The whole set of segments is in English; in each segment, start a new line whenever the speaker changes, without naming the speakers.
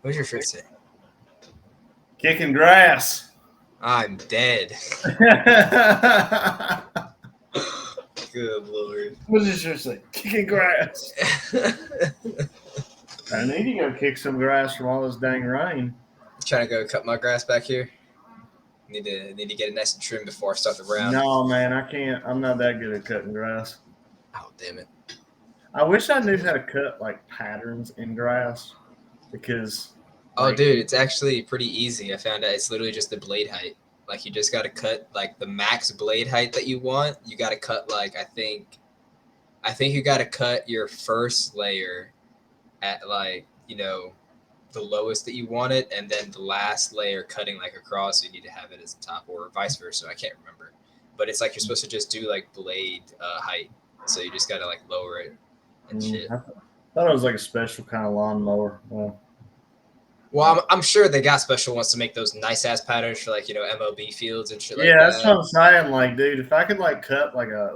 What's your shirt say?
Kicking grass.
I'm dead. Good Lord.
What does your shirt say? Kicking grass. I need to go kick some grass from all this dang rain.
Trying to go cut my grass back here. Need to get it nice and trim before I start the round.
No, man, I can't. I'm not that good at cutting grass.
Oh, damn it.
I wish I knew how to cut like patterns in grass because.
Oh, dude, it's actually pretty easy. I found out it's literally just the blade height. Like, you just got to cut, like, the max blade height that you want. You got to cut, like, I think you got to cut your first layer at, like, you know, the lowest that you want it, and then the last layer cutting, like, across, so you need to have it as the top, or vice versa. I can't remember. But it's, like, you're supposed to just do, like, blade height. So you just got to, like, lower it and shit.
I thought it was like a special kind of lawnmower.
Well, I'm sure they got special ones to make those nice ass patterns for like, you know, MLB fields and shit like that.
Yeah, that's what I'm saying. Like, dude, if I could like cut like a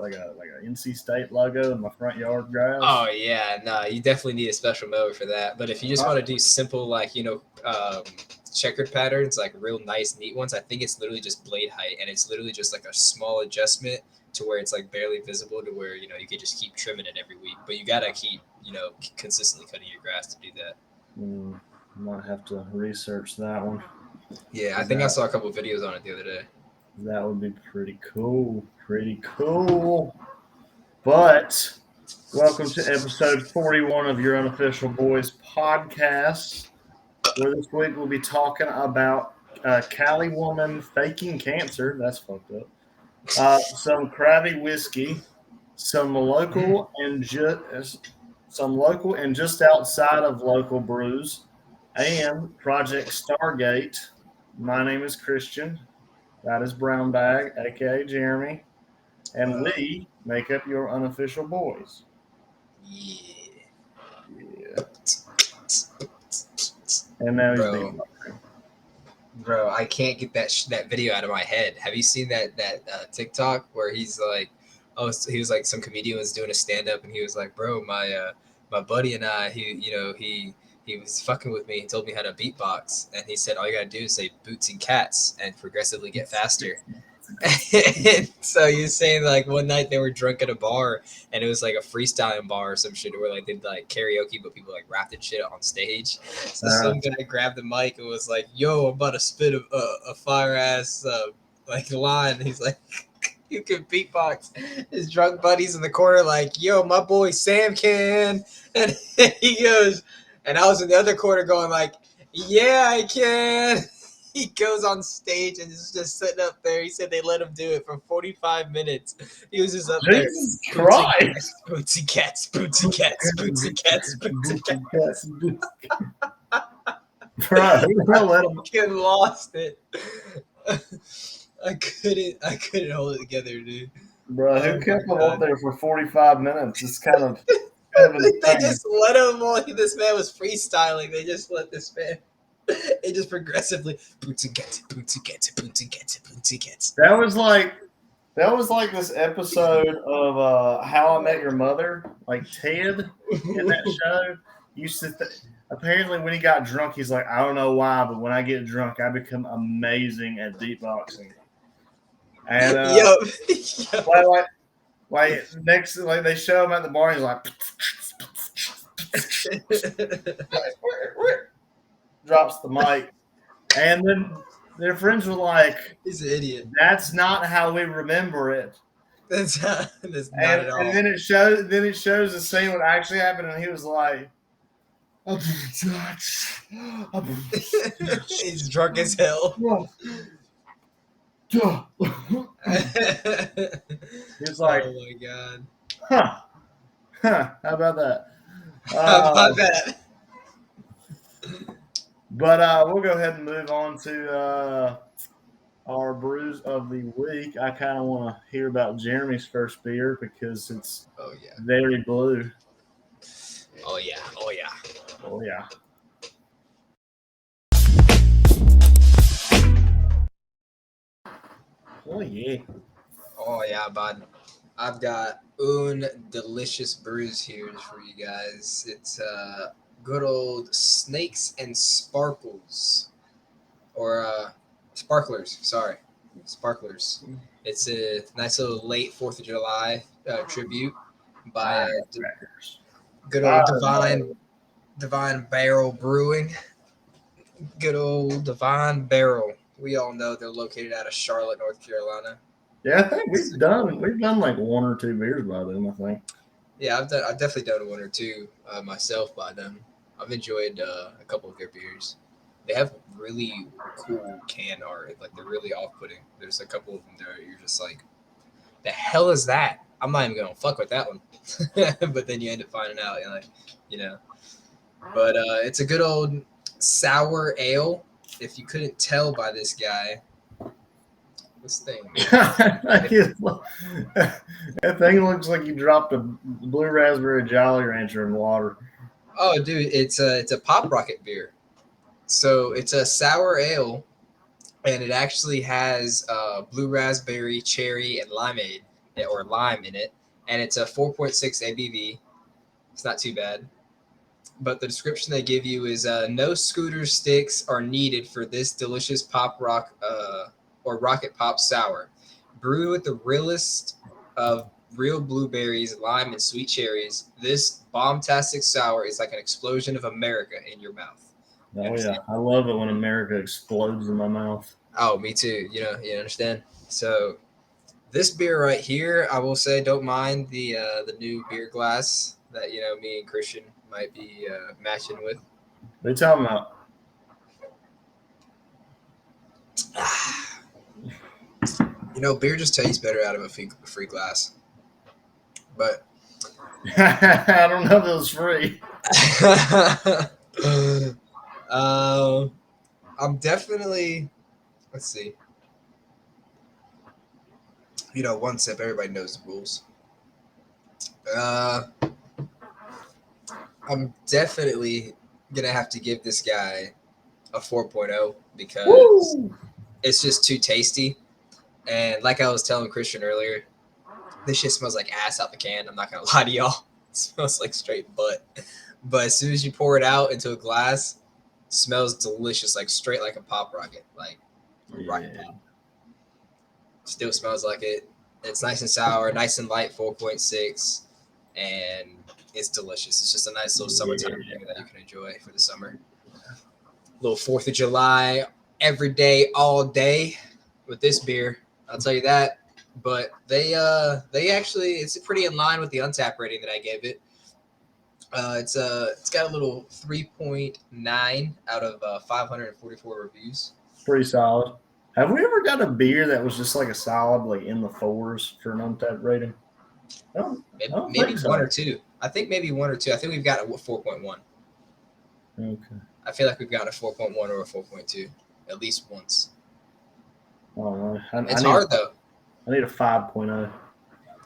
NC State logo in my front yard grass.
Oh yeah, no, you definitely need a special mower for that. But if you just want to do simple, like, you know, checkered patterns, like real nice, neat ones, I think it's literally just blade height, and it's literally just like a small adjustment to where it's like barely visible, to where, you know, you can just keep trimming it every week. But you gotta keep, you know, consistently cutting your grass to do that.
Might have to research that one.
Yeah, I think I saw a couple of videos on it the other day.
That would be pretty cool. Pretty cool. But welcome to episode 41 of your Unofficial Boys podcast, where this week we'll be talking about Cali woman faking cancer. That's fucked up. Some Crabby whiskey, some local and just outside of local brews, and Project Stargate. My name is Christian. That is Brown Bag, aka Jeremy, and we make up your Unofficial Boys.
Yeah.
And now he's
Bro, I can't get that video out of my head. Have you seen that TikTok where he's like, he was like, some comedian was doing a stand up, and he was like, bro, my buddy and I, he was fucking with me. He told me how to beatbox, and he said all you gotta do is say boots and cats and progressively get faster. So you're saying like one night they were drunk at a bar, and it was like a freestyling bar or some shit where like they did like karaoke, but people like rapped and shit on stage. So some guy grabbed the mic and was like, "Yo, I'm about to spit a fire ass like line." And he's like, "You can beatbox." His drunk buddies in the corner like, "Yo, my boy Sam can," and he goes, and I was in the other corner going like, "Yeah, I can." He goes on stage and is just sitting up there. He said they let him do it for 45 minutes. He was just up there.
Jesus Christ.
Bootsy cats, bootsy cats, bootsy cats, bootsy cats.
Bro, who the hell let him?
I lost it. I couldn't hold it together, dude.
Bro, who kept him up there for 45 minutes? It's kind of
they just let him while this man was freestyling. They just let this man. It just progressively bootsy cats, bootsy cats, bootsy cats, bootsy cats.
That was like this episode of How I Met Your Mother. Like Ted in that show used to. Apparently, when he got drunk, he's like, I don't know why, but when I get drunk, I become amazing at beatboxing. And like they show him at the bar, he's like. Drops the mic, and then their friends were like,
"He's an idiot.
That's not how we remember it.
That's not at all."
And then it shows the scene what actually happened, and he was like,
"He's drunk as hell."
He's like,
"Oh my god,
huh? How about that?
How about that?"
But we'll go ahead and move on to our brews of the week. I kind of want to hear about Jeremy's first beer because it's very blue.
Oh yeah.
Oh yeah.
Oh yeah, bud. I've got un delicious brews here for you guys. It's good old snakes and sparkles, or sparklers. Sorry, sparklers. It's a nice little late 4th of July tribute by
Firecrackers.
good old
Fireball.
Divine Barrel Brewing. Good old Divine Barrel. We all know they're located out of Charlotte, North Carolina.
Yeah, I think we've done like one or two beers by them. I think.
Yeah, I've definitely done one or two myself by them. I've enjoyed a couple of their beers. They have really cool can art. Like they're really off-putting. There's a couple of them there you're just like, the hell is that? I'm not even gonna fuck with that one. But then you end up finding out, you're like, you know. But it's a good old sour ale. If you couldn't tell by this guy, this thing.
That thing looks like you dropped a blue raspberry Jolly Rancher in water.
Oh, dude, it's a Pop Rocket beer. So it's a sour ale, and it actually has blue raspberry, cherry, and limeade or lime in it, and it's a 4.6 ABV. It's not too bad. But the description they give you is no scooter sticks are needed for this delicious pop rock or rocket pop sour. Brewed with the realest of real blueberries, lime, and sweet cherries, this bombastic sour is like an explosion of America in your mouth. You
Oh yeah,
understand?
I love it when America explodes in my mouth.
Oh, me too. You understand? So this beer right here, I will say, don't mind the new beer glass that me and Christian might be matching with.
They talking about.
Beer just tastes better out of a free glass. But
I don't know if it was free.
I'm definitely. Let's see. One sip. Everybody knows the rules. I'm definitely gonna have to give this guy a 4.0 because
Woo!
it's just too tasty. And like I was telling Christian earlier, this shit smells like ass out the can. I'm not gonna lie to y'all. It smells like straight butt. But as soon as you pour it out into a glass, it smells delicious, like straight like a pop rocket, like rocket pop. Still smells like it. It's nice and sour, nice and light, 4.6, and it's delicious. It's just a nice little summertime beer that you can enjoy for the summer. Little 4th of July, every day, all day with this beer. I'll tell you that. But they actually, it's pretty in line with the Untappd rating that I gave it. It's got a little 3.9 out of 544 reviews.
Pretty solid. Have we ever got a beer that was just like a solid, like in the fours for an Untappd rating?
Maybe one or two. I think maybe one or two. I think we've got a 4.1.
Okay.
I feel like we've got a 4.1 or a 4.2 at least once.
Oh,
It's hard though.
I need a 5.0.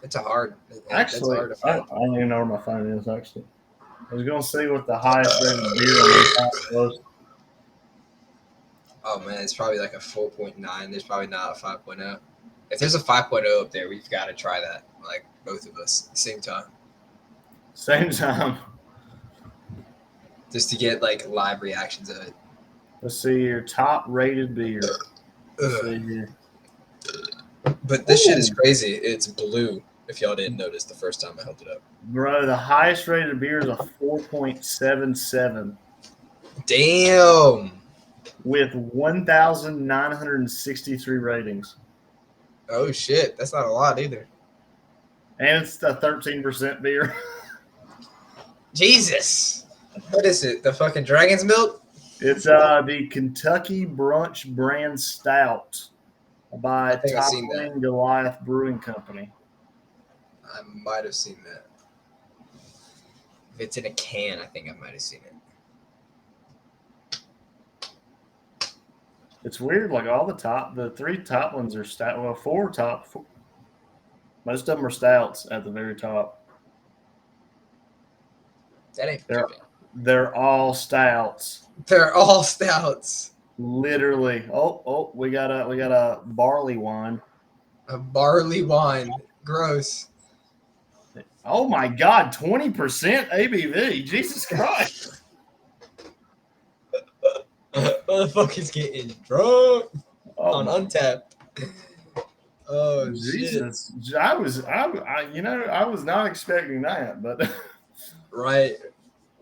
It's a hard.
Actually,
hard to
I
find.
don't even know where my phone is. Actually, I was going to see what the highest rated beer on the top was.
Oh man, it's probably like a 4.9. There's probably not a 5.0. If there's a 5.0 up there, we've got to try that. Like both of us at the same time.
Same time.
Just to get like live reactions of it.
Let's see your top rated beer. Let's see here.
But this shit is crazy. It's blue. If y'all didn't notice the first time I held it up.
Bro, the highest rated beer is a 4.77.
Damn.
With 1,963 ratings.
Oh shit, that's not a lot either.
And it's a 13% beer.
Jesus. What is it? The fucking Dragon's Milk?
It's the Kentucky Brunch Brand Stout by Toppling Goliath Brewing Company.
I might have seen that. If it's in a can, I think I might have seen it.
It's weird, like the three top ones are stout. Well, four. Most of them are stouts at the very top.
That ain't
They're all stouts.
They're all stouts.
Literally. Oh, we got a barley wine.
A barley wine. Gross.
Oh my God, 20% ABV. Jesus Christ.
Motherfucker's getting drunk
Oh
on
my
Untapped. Oh shit!
Jesus. I was not expecting that, but
Right.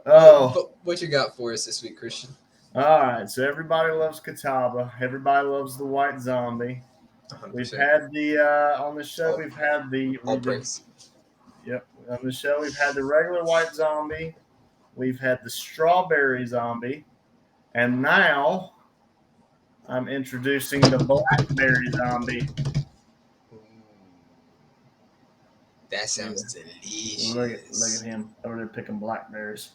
oh.
What you got for us this week, Christian?
All right, so everybody loves Catawba. Everybody loves the white zombie.
100%.
We've had the on the show. We've had the
all praise.
Yep, on the show we've had the regular white zombie. We've had the strawberry zombie, and now I'm introducing the blackberry zombie.
Ooh, that sounds delicious.
Look at him over there picking blackberries.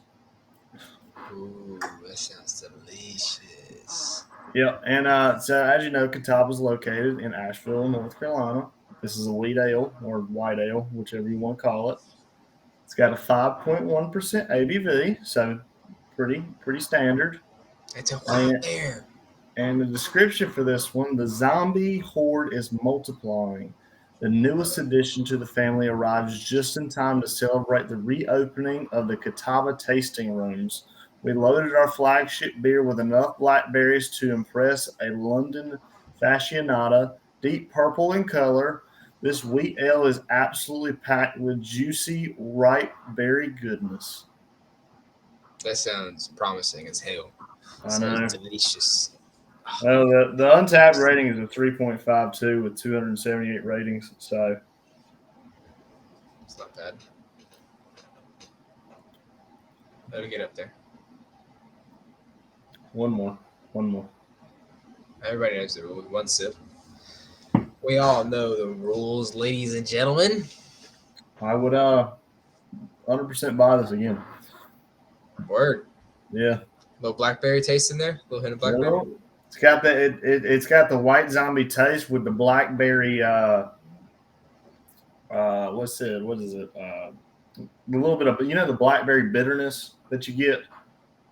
Ooh, that sounds delicious.
Yep, and so as you know, Catawba is located in Asheville, North Carolina. This is a wheat ale or white ale, whichever you want to call it. It's got a 5.1% ABV, so pretty standard.
It's a white bear.
And the description for this one: the zombie horde is multiplying. The newest addition to the family arrives just in time to celebrate the reopening of the Catawba tasting rooms. We loaded our flagship beer with enough blackberries to impress a London aficionado, deep purple in color. This wheat ale is absolutely packed with juicy, ripe berry goodness.
That sounds promising as hell.
I know.
Sounds delicious.
Well, the Untapped rating is a 3.52 with 278 ratings, so
It's not bad. That'll get up there.
one more.
Everybody knows the rule. One sip. We all know the rules, ladies and gentlemen.
I would 100% buy this again.
Word.
Yeah.
Little blackberry taste in there. Little hint of blackberry.
Well, it's got it's got the white zombie taste with the blackberry what is it? A little bit of the blackberry bitterness that you get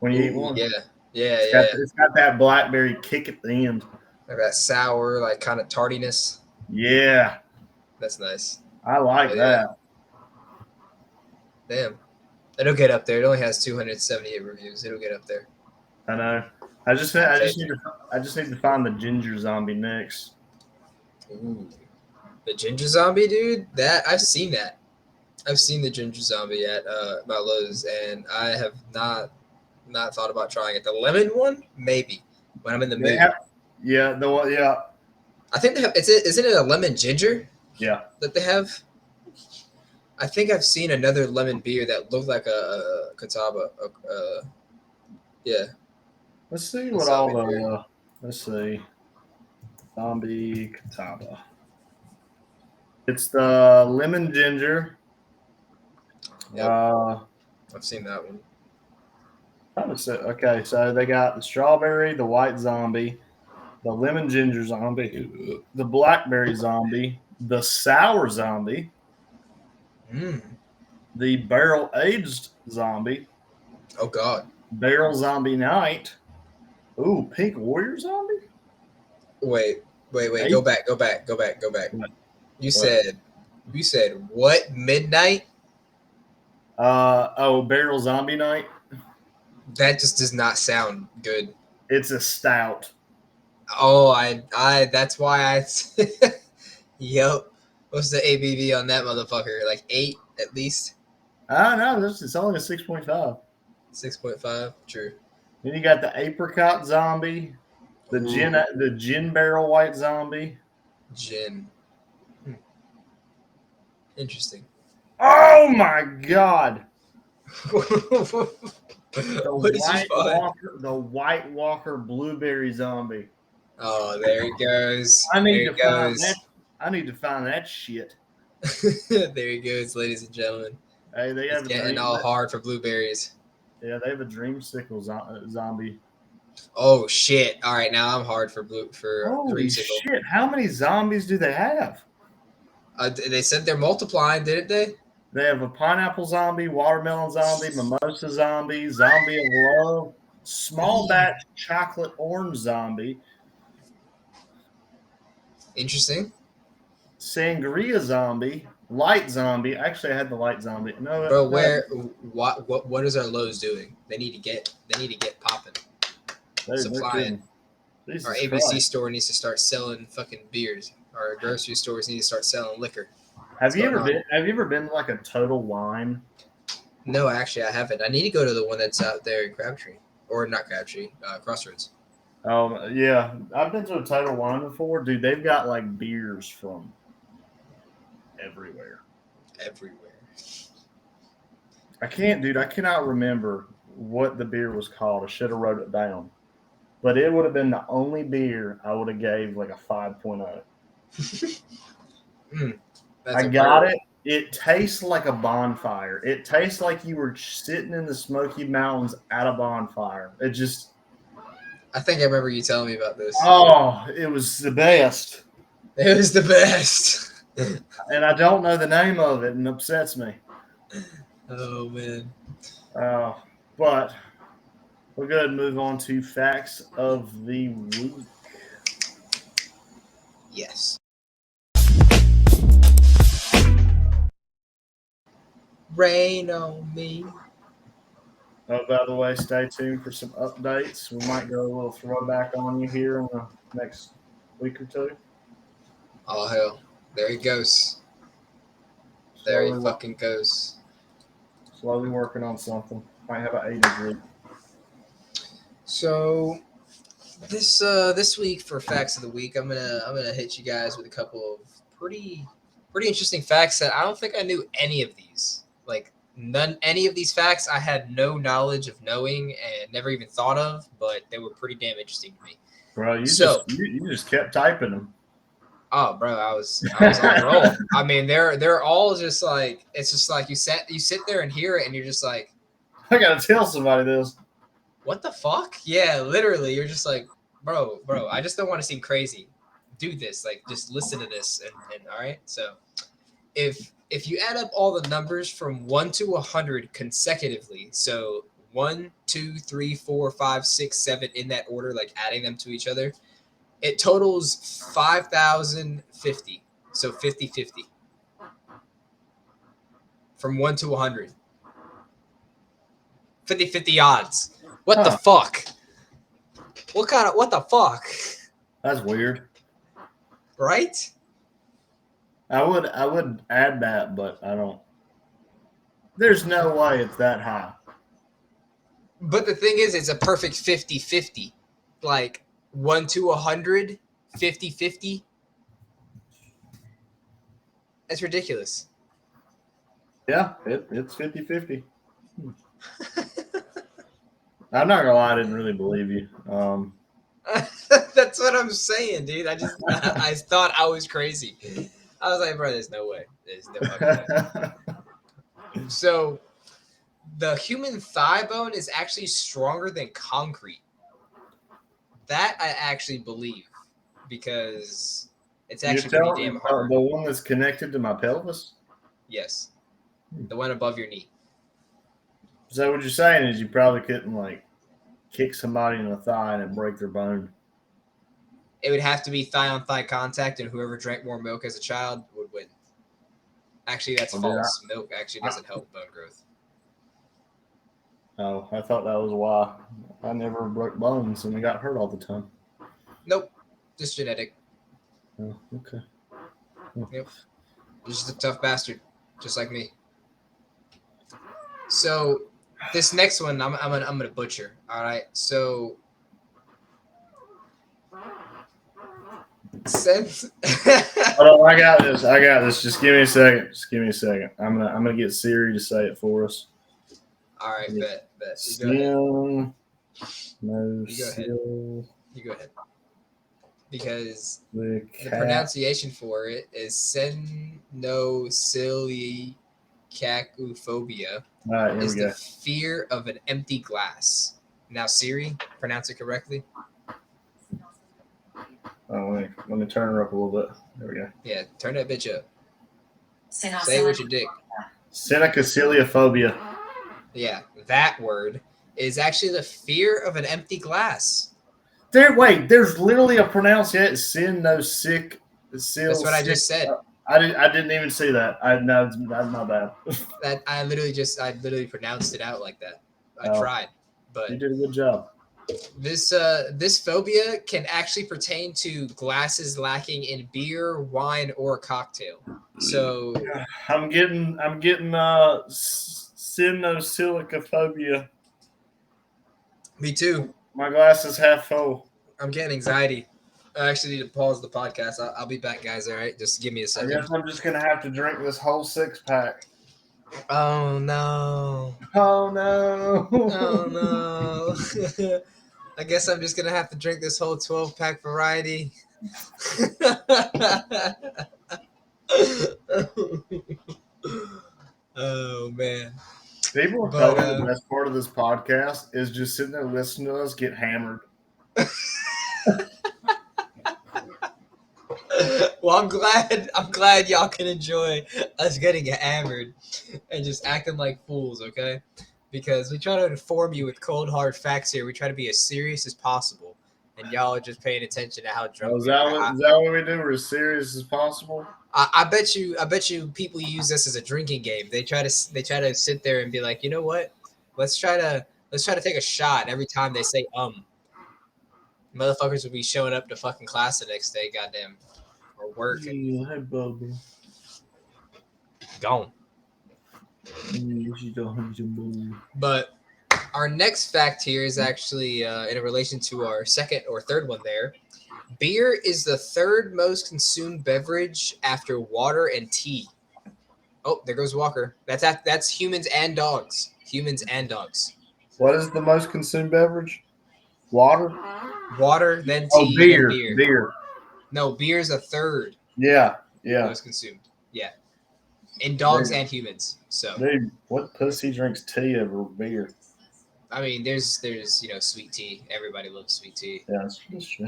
when you eat one.
Yeah.
It's got that blackberry kick at the end.
Like that sour, like kind of tardiness.
Yeah.
That's nice.
I like that.
Damn. It'll get up there. It only has 278 reviews. It'll get up there.
I know. I just need to find the ginger zombie next.
Ooh. The ginger zombie, dude. That I've seen that. I've seen the ginger zombie at Lowe's, and I have not thought about trying it. The lemon one, maybe when I'm in the mood.
The one. Yeah.
I think they have. Isn't it a lemon ginger?
Yeah.
That they have. I think I've seen another lemon beer that looked like a Catawba. Yeah.
Let's see what all the. Let's see. Zombie Catawba. It's the lemon ginger.
Yep. I've seen that one.
Okay, so they got the strawberry, the white zombie, the lemon ginger zombie, the blackberry zombie, the sour zombie, the barrel aged zombie.
Oh God.
Barrel zombie night. Ooh, pink warrior zombie.
Wait. Go back. What? You said what? Midnight?
Barrel zombie night.
That just does not sound good.
It's a stout.
Oh, I that's why I Yep. What's the ABV on that motherfucker? Like 8 at least?
No, it's only a 6.5.
6.5, true.
Then you got the apricot zombie, the gin barrel white zombie.
Gin. Interesting.
Oh my God. The White Walker blueberry zombie.
Oh, there he goes.
I need to find that shit.
There he goes, ladies and gentlemen.
Hey, they have
getting all hard for blueberries.
Yeah, they have a dreamsicle zombie.
Oh shit! All right, now I'm hard for
Holy
dreamsicle.
Shit! How many zombies do they have?
They said they're multiplying, didn't they?
They have a pineapple zombie, watermelon zombie, mimosa zombie, zombie of love, small batch chocolate orange zombie.
Interesting.
Sangria zombie, Light zombie. Actually, I had the light zombie. No,
Bro,
no.
what is our Lowe's doing? They need to get popping,
They're
supplying.
kidding.
Our
Jesus
ABC
Christ.
store needs to start selling fucking beers. Our grocery stores need to start selling liquor.
Have
What's
you
going
ever
on?
been to like a Total Wine?
No, actually, I haven't. I need to go to the one that's out there in Crabtree, or not Crabtree, Crossroads.
Yeah, I've been to a Total Wine before, dude. They've got like beers from everywhere.
Everywhere.
I can't, dude. I cannot remember what the beer was called. I should have wrote it down. But it would have been the only beer I would have gave like a 5.0.
That's
I
a
got
word.
it. It tastes like a bonfire. It tastes like you were sitting in the Smoky Mountains at a bonfire. It just,
I think I remember you telling me about this.
oh, it was the best.
It was the best.
And I don't know the name of it, and upsets me.
Oh man.
But we'll go ahead and move on to facts of the week.
Yes. Rain on me.
Oh, by the way, stay tuned for some updates. We might go a little throwback on you here in the next week or two.
Oh hell. There he goes. There he fucking goes.
Slowly working on something. Might have an 8 week.
So this week for facts of the week, I'm gonna hit you guys with a couple of pretty interesting facts that I don't think I knew any of these. Like any of these facts I had no knowledge of knowing and never even thought of, but they were pretty damn interesting to me.
Bro, you just kept typing them.
Oh, bro, I was on the roll. I mean, they're all just like, it's just like you sit there and hear it, and you're just like,
I gotta tell somebody this.
what the fuck? Yeah, literally, you're just like, bro, I just don't want to seem crazy. Do this, like, just listen to this, and all right. So, if you add up all the numbers from 1 to 100 consecutively, so 1, 2, 3, 4, 5, 6, 7 in that order, like adding them to each other, it totals 5,050. So 50-50. From 1 to 100. 50-50 odds. What the fuck? What the fuck?
That's weird.
Right?
I would add that, but I don't. There's no way it's that high.
But the thing is, it's a perfect 50-50. Like 1 to 100, 50-50. That's ridiculous.
Yeah, it's 50-50. I'm not gonna lie, I didn't really believe you.
That's what I'm saying, dude. I thought I was crazy. I was like, bro, there's no way. There's no fucking way. So the human thigh bone is actually stronger than concrete. That I actually believe, because it's actually pretty damn hard.
The one that's connected to my pelvis?
Yes. The one above your knee.
So what you're saying is you probably couldn't like kick somebody in the thigh and it break their bone.
It would have to be thigh-on-thigh contact, and whoever drank more milk as a child would win. Actually, that's false. Milk actually doesn't help bone growth.
Oh, I thought that was why I never broke bones and I got hurt all the time.
Nope. Just genetic.
Oh, okay.
Yep. Just a tough bastard, just like me. So this next one, I'm gonna butcher. All right. So since
oh, I got this. Just give me a second. I'm gonna get Siri to say it for us.
All right, bet.
You
go ahead. Because the pronunciation for it is sen-no-sill-ick-uh-phobia.
All right,
is the fear of an empty glass. Now, Siri, pronounce it correctly.
Oh, let me turn her up a little bit. There we go.
Yeah, turn that bitch up. Say it with your dick.
Cenosillicaphobia.
Yeah, that word is actually the fear of an empty glass.
There's literally a pronunciation. Sen-no-sill-ick-uh-phobia.
That's what I just said.
I didn't even see that. No, that's my bad.
That I literally pronounced it out like that. I
Oh,
tried, but
you did a good job.
this phobia can actually pertain to glasses lacking in beer, wine, or cocktail. So
I'm getting sen-no-sill-ick-uh-phobia.
me too.
My glass is half full.
I'm getting anxiety. I actually need to pause the podcast. I'll be back, guys. All right, just give me a
I
second.
guess I'm just gonna have to drink this whole 6-pack.
Oh no!
Oh no!
Oh no! I guess I'm just gonna have to drink this whole 12-pack variety. Oh man!
People have
But
told me the best part of this podcast is just sitting there listening to us get hammered.
well, I'm glad y'all can enjoy us getting hammered and just acting like fools, okay? Because we try to inform you with cold hard facts here. We try to be as serious as possible, and y'all are just paying attention to how drunk
Is
we
that
are.
what, is that what we do? We're as serious as possible.
I bet you people use this as a drinking game. They try to sit there and be like, you know what? Let's try to take a shot every time they say Motherfuckers would be showing up to fucking class the next day, goddamn, or work and
Yeah, hey, Bubba.
gone.
Yeah,
But our next fact here is actually in relation to our second or third one there. Beer is the third most consumed beverage after water and tea. Oh, there goes Walker. That's humans and dogs. Humans and dogs.
what is the most consumed beverage? Water?
Water, then
Oh,
tea, then
beer.
beer.
Beer.
No, beer is a third
Yeah, yeah.
most consumed. Yeah, in dogs
Dude,
and humans. So
dude, what pussy drinks tea over beer?
I mean, there's sweet tea. Everybody loves sweet tea.
Yeah, that's true.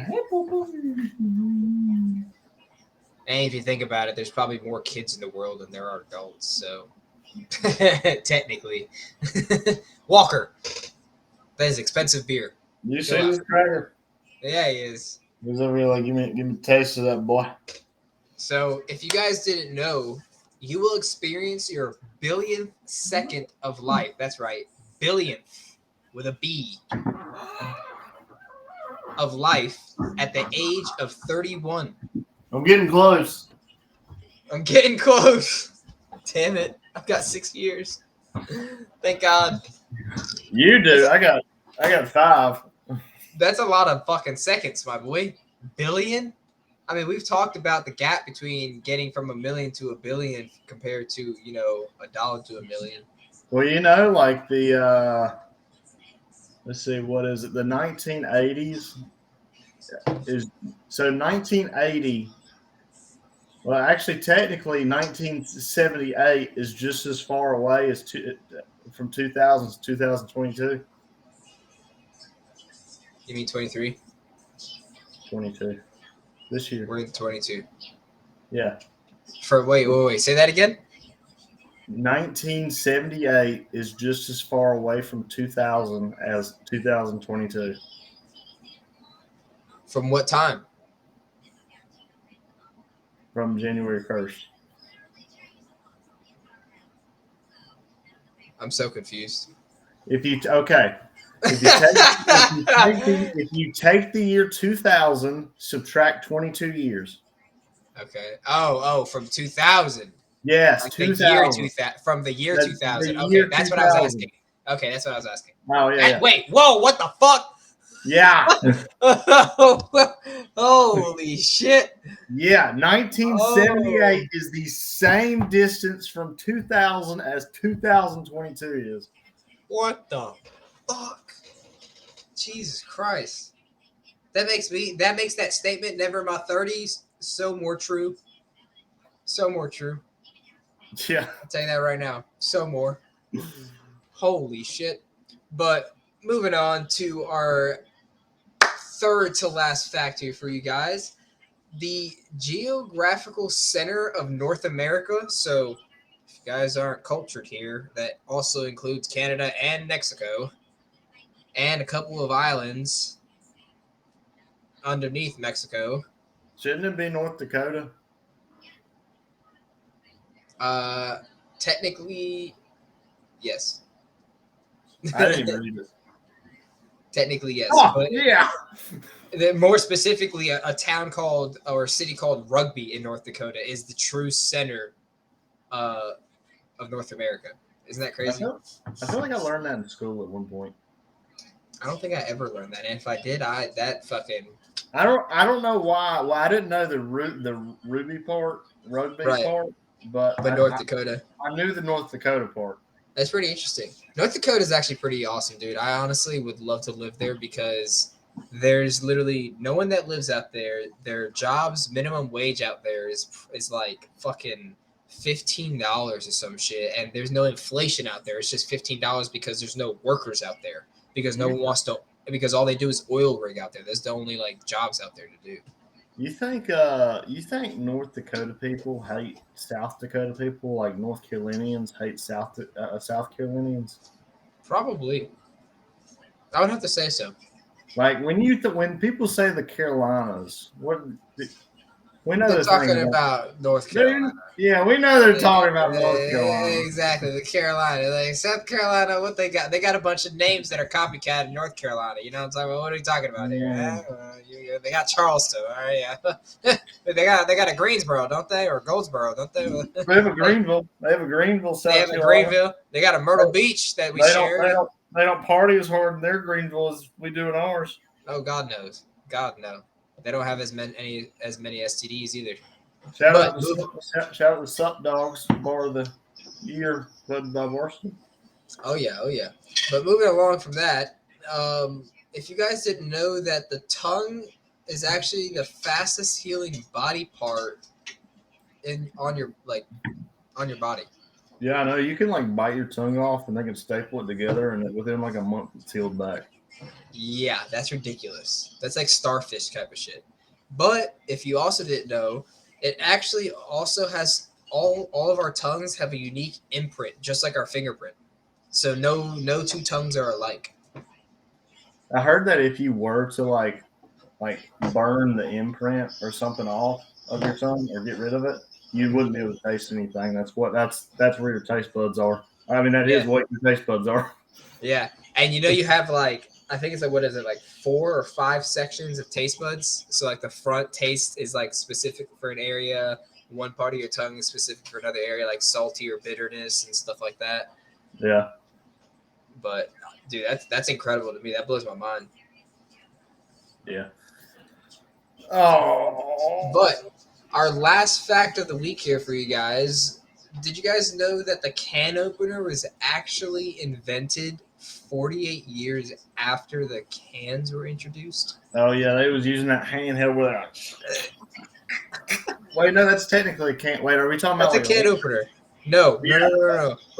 And if you think about it, there's probably more kids in the world than there are adults. So technically, Walker, that is expensive beer.
You
Chill
see
out.
this cracker?
Yeah, he is.
He's over here like, give me a taste of that, boy.
So if you guys didn't know, you will experience your billionth second of life. That's right, billionth with a B of life at the age of 31.
I'm getting close.
I'm getting close. Damn it. I've got 6 years. Thank God.
You do. I got 5.
That's a lot of fucking seconds, my boy. Billion? I mean, we've talked about the gap between getting from a million to a billion compared to, a dollar to a million.
Well, like let's see, what is it? The 1980s is so 1980. Well, actually, technically, 1978 is just as far away as from 2000 to 2022.
You mean 23?
22 this year.
We're in 22.
Yeah.
Wait. Say that again?
1978 is just as far away from 2000 as 2022.
From what time?
From January 1st.
I'm so confused.
If you take the year 2000, subtract 22 years.
Okay. Oh, from 2000.
Yes,
Like the
2000.
year 2000. From the year
That's
2000.
the
Okay,
year
that's what I was
2000.
asking. Okay, that's what I was asking.
Oh yeah.
Wait, whoa, what the fuck?
Yeah.
Holy shit.
Yeah, 1978 is the same distance from 2000 as 2022 is.
What the fuck? Jesus Christ. That makes that statement, never in my 30s, so more true. So more true.
Yeah.
I'll tell you that right now. So more. Holy shit. But moving on to our third to last fact here for you guys. The geographical center of North America. So if you guys aren't cultured here, that also includes Canada and Mexico and a couple of islands underneath Mexico.
Shouldn't it be North Dakota?
Technically, yes.
I didn't even read it.
Technically, yes.
Oh,
But
yeah.
more specifically, a town called or a city called Rugby in North Dakota is the true center uh, of North America. Isn't that
I
crazy?
feel like I learned that in school at one point.
I don't think I ever learned that. And if I did, that fucking
I don't know why. Well, I didn't know the rugby part,
right.
but
But North Dakota,
I knew the North Dakota part.
that's pretty interesting. North Dakota is actually pretty awesome, dude. I honestly would love to live there because there's literally no one that lives out there. Their jobs minimum wage out there is like fucking $15 or some shit, and there's no inflation out there. It's just $15 because there's no workers out there because no one wants to because all they do is oil rig out there. That's the only like jobs out there to do.
You think North Dakota people hate South Dakota people like North Carolinians hate South Carolinians?
Probably, I would have to say so.
Like when people say the Carolinas, we know
They're
the thing
talking
about.
about North Carolina.
Yeah, we know they're talking about North Carolina.
Exactly, the Carolina. Like South Carolina, what they got? They got a bunch of names that are copycat in North Carolina. You know what I'm talking about? What are we talking about here? They got Charleston, all right? Yeah. they got a Greensboro, don't they? Or Goldsboro, don't they?
They have a Greenville. They have a Greenville, South
They have a
Carolina.
Greenville. They got a Myrtle Beach that we
They
share.
they don't party as hard in their Greenville as we do in ours.
Oh, God knows. God no. They don't have as many STDs either.
Shout out to Sup Dogs, bar of the year led by Varsity.
Oh yeah. But moving along from that, if you guys didn't know that the tongue is actually the fastest healing body part on your body.
Yeah, I know. You can like bite your tongue off and they can staple it together, and within like a month it's healed back.
Yeah, that's ridiculous. That's like starfish type of shit. But if you also didn't know, it actually also has all of our tongues have a unique imprint, just like our fingerprint. So no two tongues are alike.
I heard that if you were to like burn the imprint or something off of your tongue or get rid of it, you wouldn't be able to taste anything. That's where your taste buds are. I mean, that is
Yeah.
what your taste buds are.
Yeah, and you have like I think it's like what is it like 4 or 5 sections of taste buds. So like the front taste is like specific for an area. One part of your tongue is specific for another area, like salty or bitterness and stuff like that.
Yeah.
But dude, that's incredible to me. That blows my mind.
Yeah. Oh.
But our last fact of the week here for you guys. Did you guys know that the can opener was actually invented 48 years after the cans were introduced?
Oh yeah, they was using that handheld with that. Wait, no, that's technically a can. Wait, are we talking
That's
about
a can opener. No. We're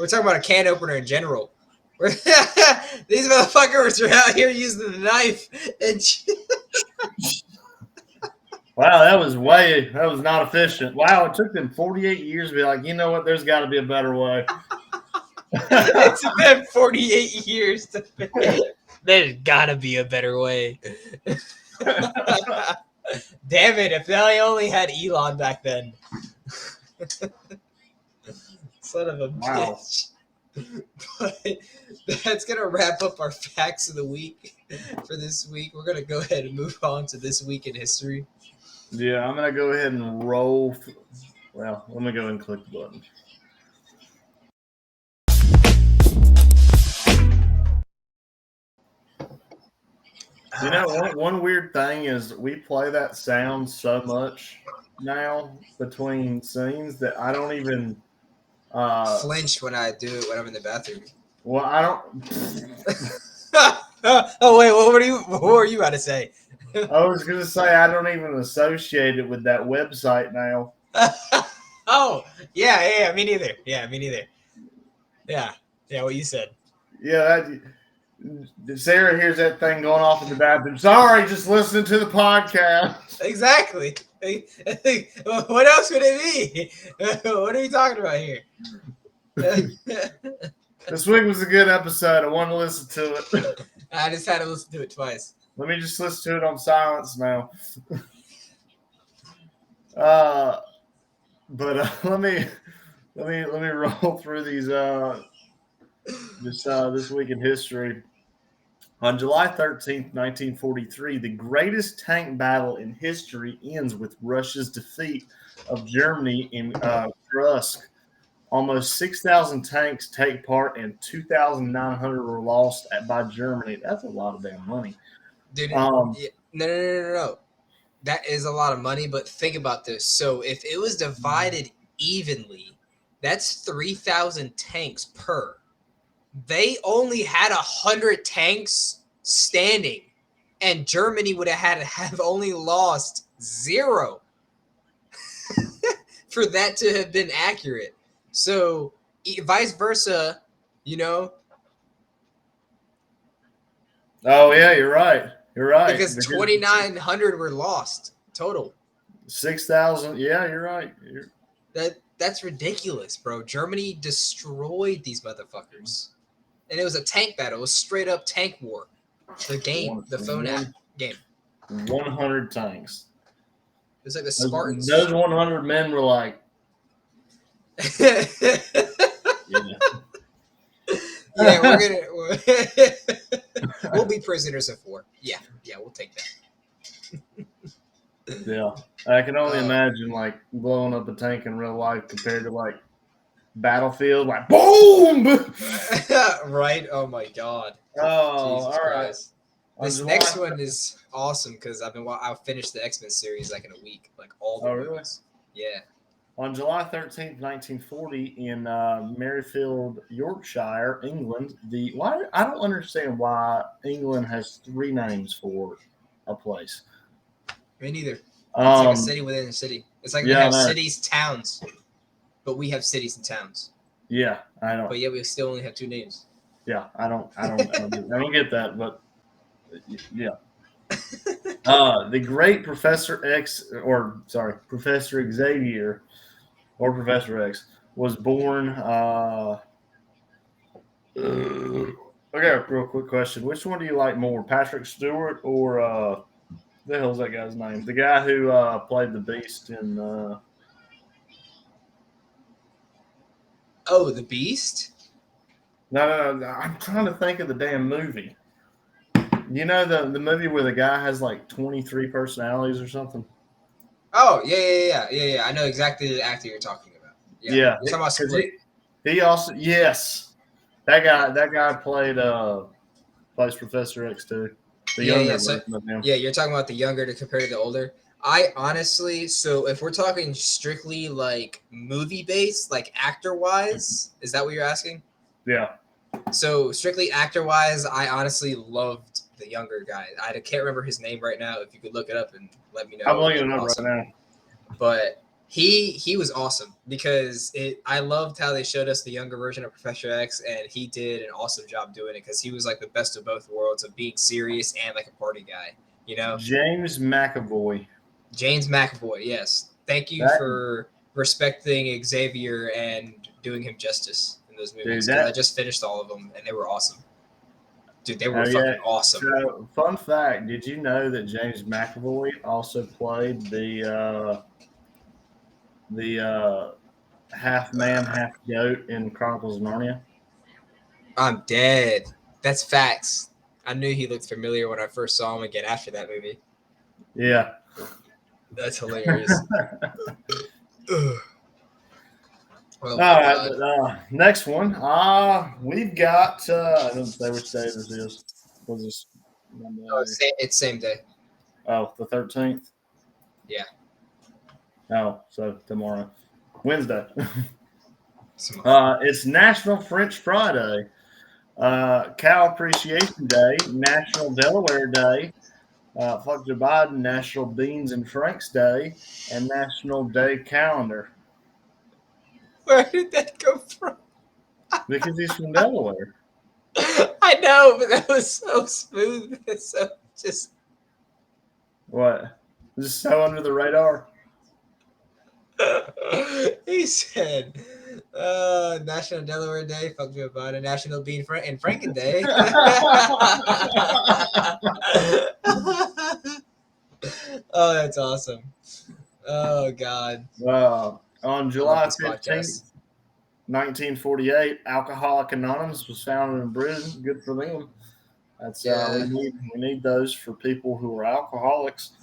talking about a can opener in general. These motherfuckers are out here using the knife and
Wow, that was not efficient. Wow, it took them 48 years to be like, you know what? There's got to be a better way.
it's been 48 years to there's gotta be a better way. Damn it, if they only had Elon back then. Son of a bitch. But that's going to wrap up our facts of the week for this week. We're going to go ahead and move on to this week in history.
Yeah, I'm going to go ahead and roll. Well, let me go ahead and click the button. You know, one weird thing is we play that sound so much now between scenes that I don't even
flinch when I do it when I'm in the bathroom.
Well, I don't.
Oh wait, what were you about to say?
I was going to say I don't even associate it with that website now.
Oh yeah, me neither. Yeah, what you said.
Yeah, Sarah hears that thing going off in the bathroom. Sorry, just listening to the podcast.
Exactly. What else would it be? What are you talking about here?
This week was a good episode. I want to listen to it.
I just had to listen to it twice.
Let me just listen to it on silence now. But let me let me roll through these this week in history. On July 13th, 1943, the greatest tank battle in history ends with Russia's defeat of Germany in Kursk. Almost 6,000 tanks take part and 2,900 were lost by Germany. That's a lot of damn money.
Dude,
Um,
no. That is a lot of money, but think about this. So if it was divided evenly, that's 3,000 tanks per. They only had 100 tanks standing, and Germany would have only lost 0 for that to have been accurate. So vice versa, you know,
oh yeah, you're right. You're right.
because 2,900 were lost total.
6,000. Yeah, you're right.
That's ridiculous, bro. Germany destroyed these motherfuckers. And it was a tank battle. It was straight up tank war. The game, the phone app game.
100 tanks.
It was like the Spartans.
Those 100 men were like,
yeah, we're gonna. We'll be prisoners of war. Yeah, we'll take that.
Yeah, I can only imagine like blowing up a tank in real life compared to like Battlefield, like boom.
Right? Oh my god.
Oh,
Jesus
all right.
Christ. This next one is awesome because I'll finish the X-Men series like in a week, like all the movies. Really? Yeah.
On July 13th, 1940, in Merrifield, Yorkshire, England, I don't understand why England has 3 names for a place.
Me neither. It's like a city within a city. It's like they have cities, towns, but we have cities and towns.
Yeah, I know.
But yeah, we still only have 2 names.
Yeah, I don't get that, but yeah. The great Professor Xavier, or Professor X, was born. Okay, real quick question: which one do you like more, Patrick Stewart or the hell's that guy's name? The guy who played the Beast in.
Oh, the Beast?
No. I'm trying to think of the damn movie. You know the movie where the guy has like 23 personalities or something?
Oh, yeah. I know exactly the actor you're talking about. Yeah. You're talking about Split.
He also, yes. That guy plays Professor X too. The younger version of him.
Yeah, you're talking about the younger to compare to the older. I honestly, so if we're talking strictly like movie based, like actor wise, is that what you're asking?
Yeah.
So strictly actor wise, I honestly loved the younger guy. I can't remember his name right now. If you could look it up and let me know.
I'm looking it up right now.
But he was awesome because I loved how they showed us the younger version of Professor X, and he did an awesome job doing it because he was like the best of both worlds of being serious and like a party guy, you know?
James McAvoy,
yes. Thank you for respecting Xavier and doing him justice in those movies. Because I just finished all of them and they were awesome. Dude, they were fucking awesome.
So, fun fact, did you know that James McAvoy also played the half man, half goat in Chronicles of Narnia?
I'm dead. That's facts. I knew he looked familiar when I first saw him again after that movie.
Yeah.
That's hilarious.
All right, next one. We've got. I don't say which day this is. Was this Monday?
Oh, it's same day.
Oh, the 13th.
Yeah.
Oh, so tomorrow, Wednesday. It's National French Friday, Cow Appreciation Day, National Delaware Day, fuck Joe Biden, National Beans and Franks Day, and National Day Calendar.
Where did that come from?
Because he's from Delaware.
I know, but that was so smooth. It's so just.
What? Just so under the radar?
He said, National Delaware Day, fuck Joe Biden, National Bean and Franken Day. Oh, that's awesome. Oh, God.
On July 15th, 1948, Alcoholic Anonymous was founded in Britain. Good for them. That's
Yeah.
we need those for people who are alcoholics.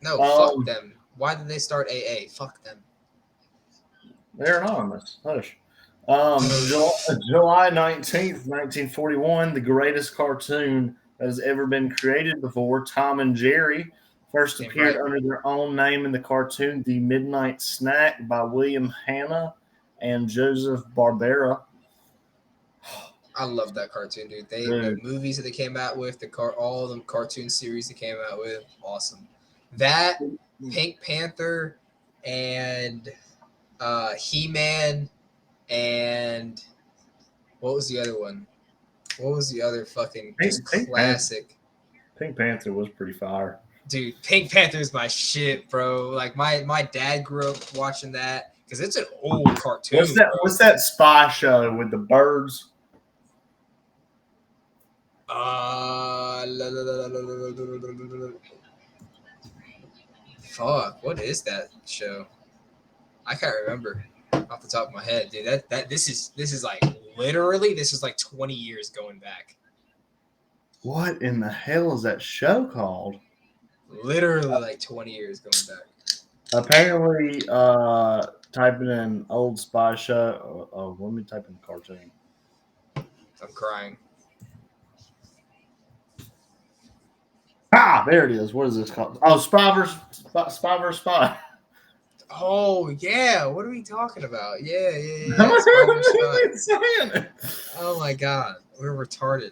No, fuck them. Why did they start AA? Fuck them.
They're anonymous. Hush. July 19th, 1941, the greatest cartoon that has ever been created before, Tom and Jerry, first
Damn
appeared
right.
under their own name in the cartoon The Midnight Snack by William Hanna and Joseph Barbera.
I love that cartoon, dude. The
Dude.
movies that they came out with, all the cartoon series they came out with, awesome. That Pink Panther and He-Man and what was the other one? What was the other fucking just classic?
Pink Panther was pretty fire.
Dude, Pink Panther is my shit, bro. Like my dad grew up watching that because it's an old cartoon.
What's that spy show with the birds?
Fuck, what is that show? I can't remember off the top of my head, dude. This is like literally this is like 20 years going back.
What in the hell is that show called?
Literally like 20 years going back.
Apparently, typing in old spy show. Oh, let me type in cartoon.
I'm crying.
Ah, there it is. What is this called? Oh, Spy vs. Spy.
Oh yeah, what are we talking about? Yeah.
Saying?
Oh my god, we're retarded.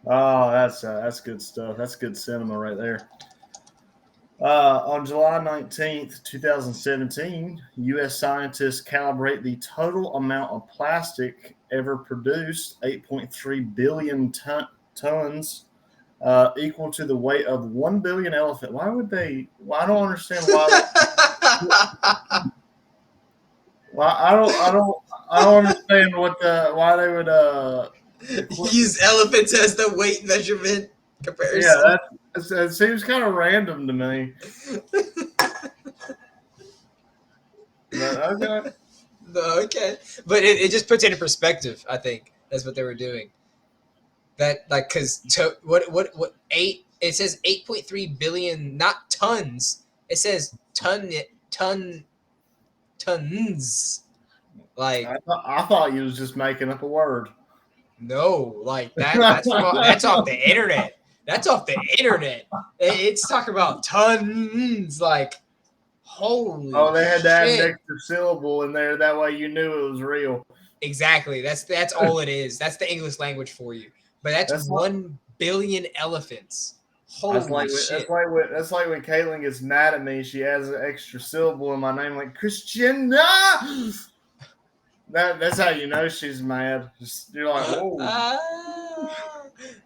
Oh, that's good stuff. That's good cinema right there. On July 19th, 2017, U.S. scientists calibrate the total amount of plastic ever produced, 8.3 billion tons, equal to the weight of 1 billion elephant. Why would they? Well, I don't understand why. I don't understand why they would
use elephants as the weight measurement comparison.
Yeah, that seems kind of random to me. Okay.
Okay, but it just puts it in perspective. I think that's what they were doing. That like because what 8? It says 8.3 billion, not tons. It says tons. Like
I thought you was just making up a word.
No, like that's off the internet. That's off the internet. It's talking about tons. Like holy.
Oh, they had to add an
shit.
extra syllable in there. That way you knew it was real.
Exactly. That's all it is. That's the English language for you. But that's 1 billion elephants. Holy shit.
That's like when Caitlin gets mad at me. She adds an extra syllable in my name, like Christian. That's how you know she's mad. You're like, whoa.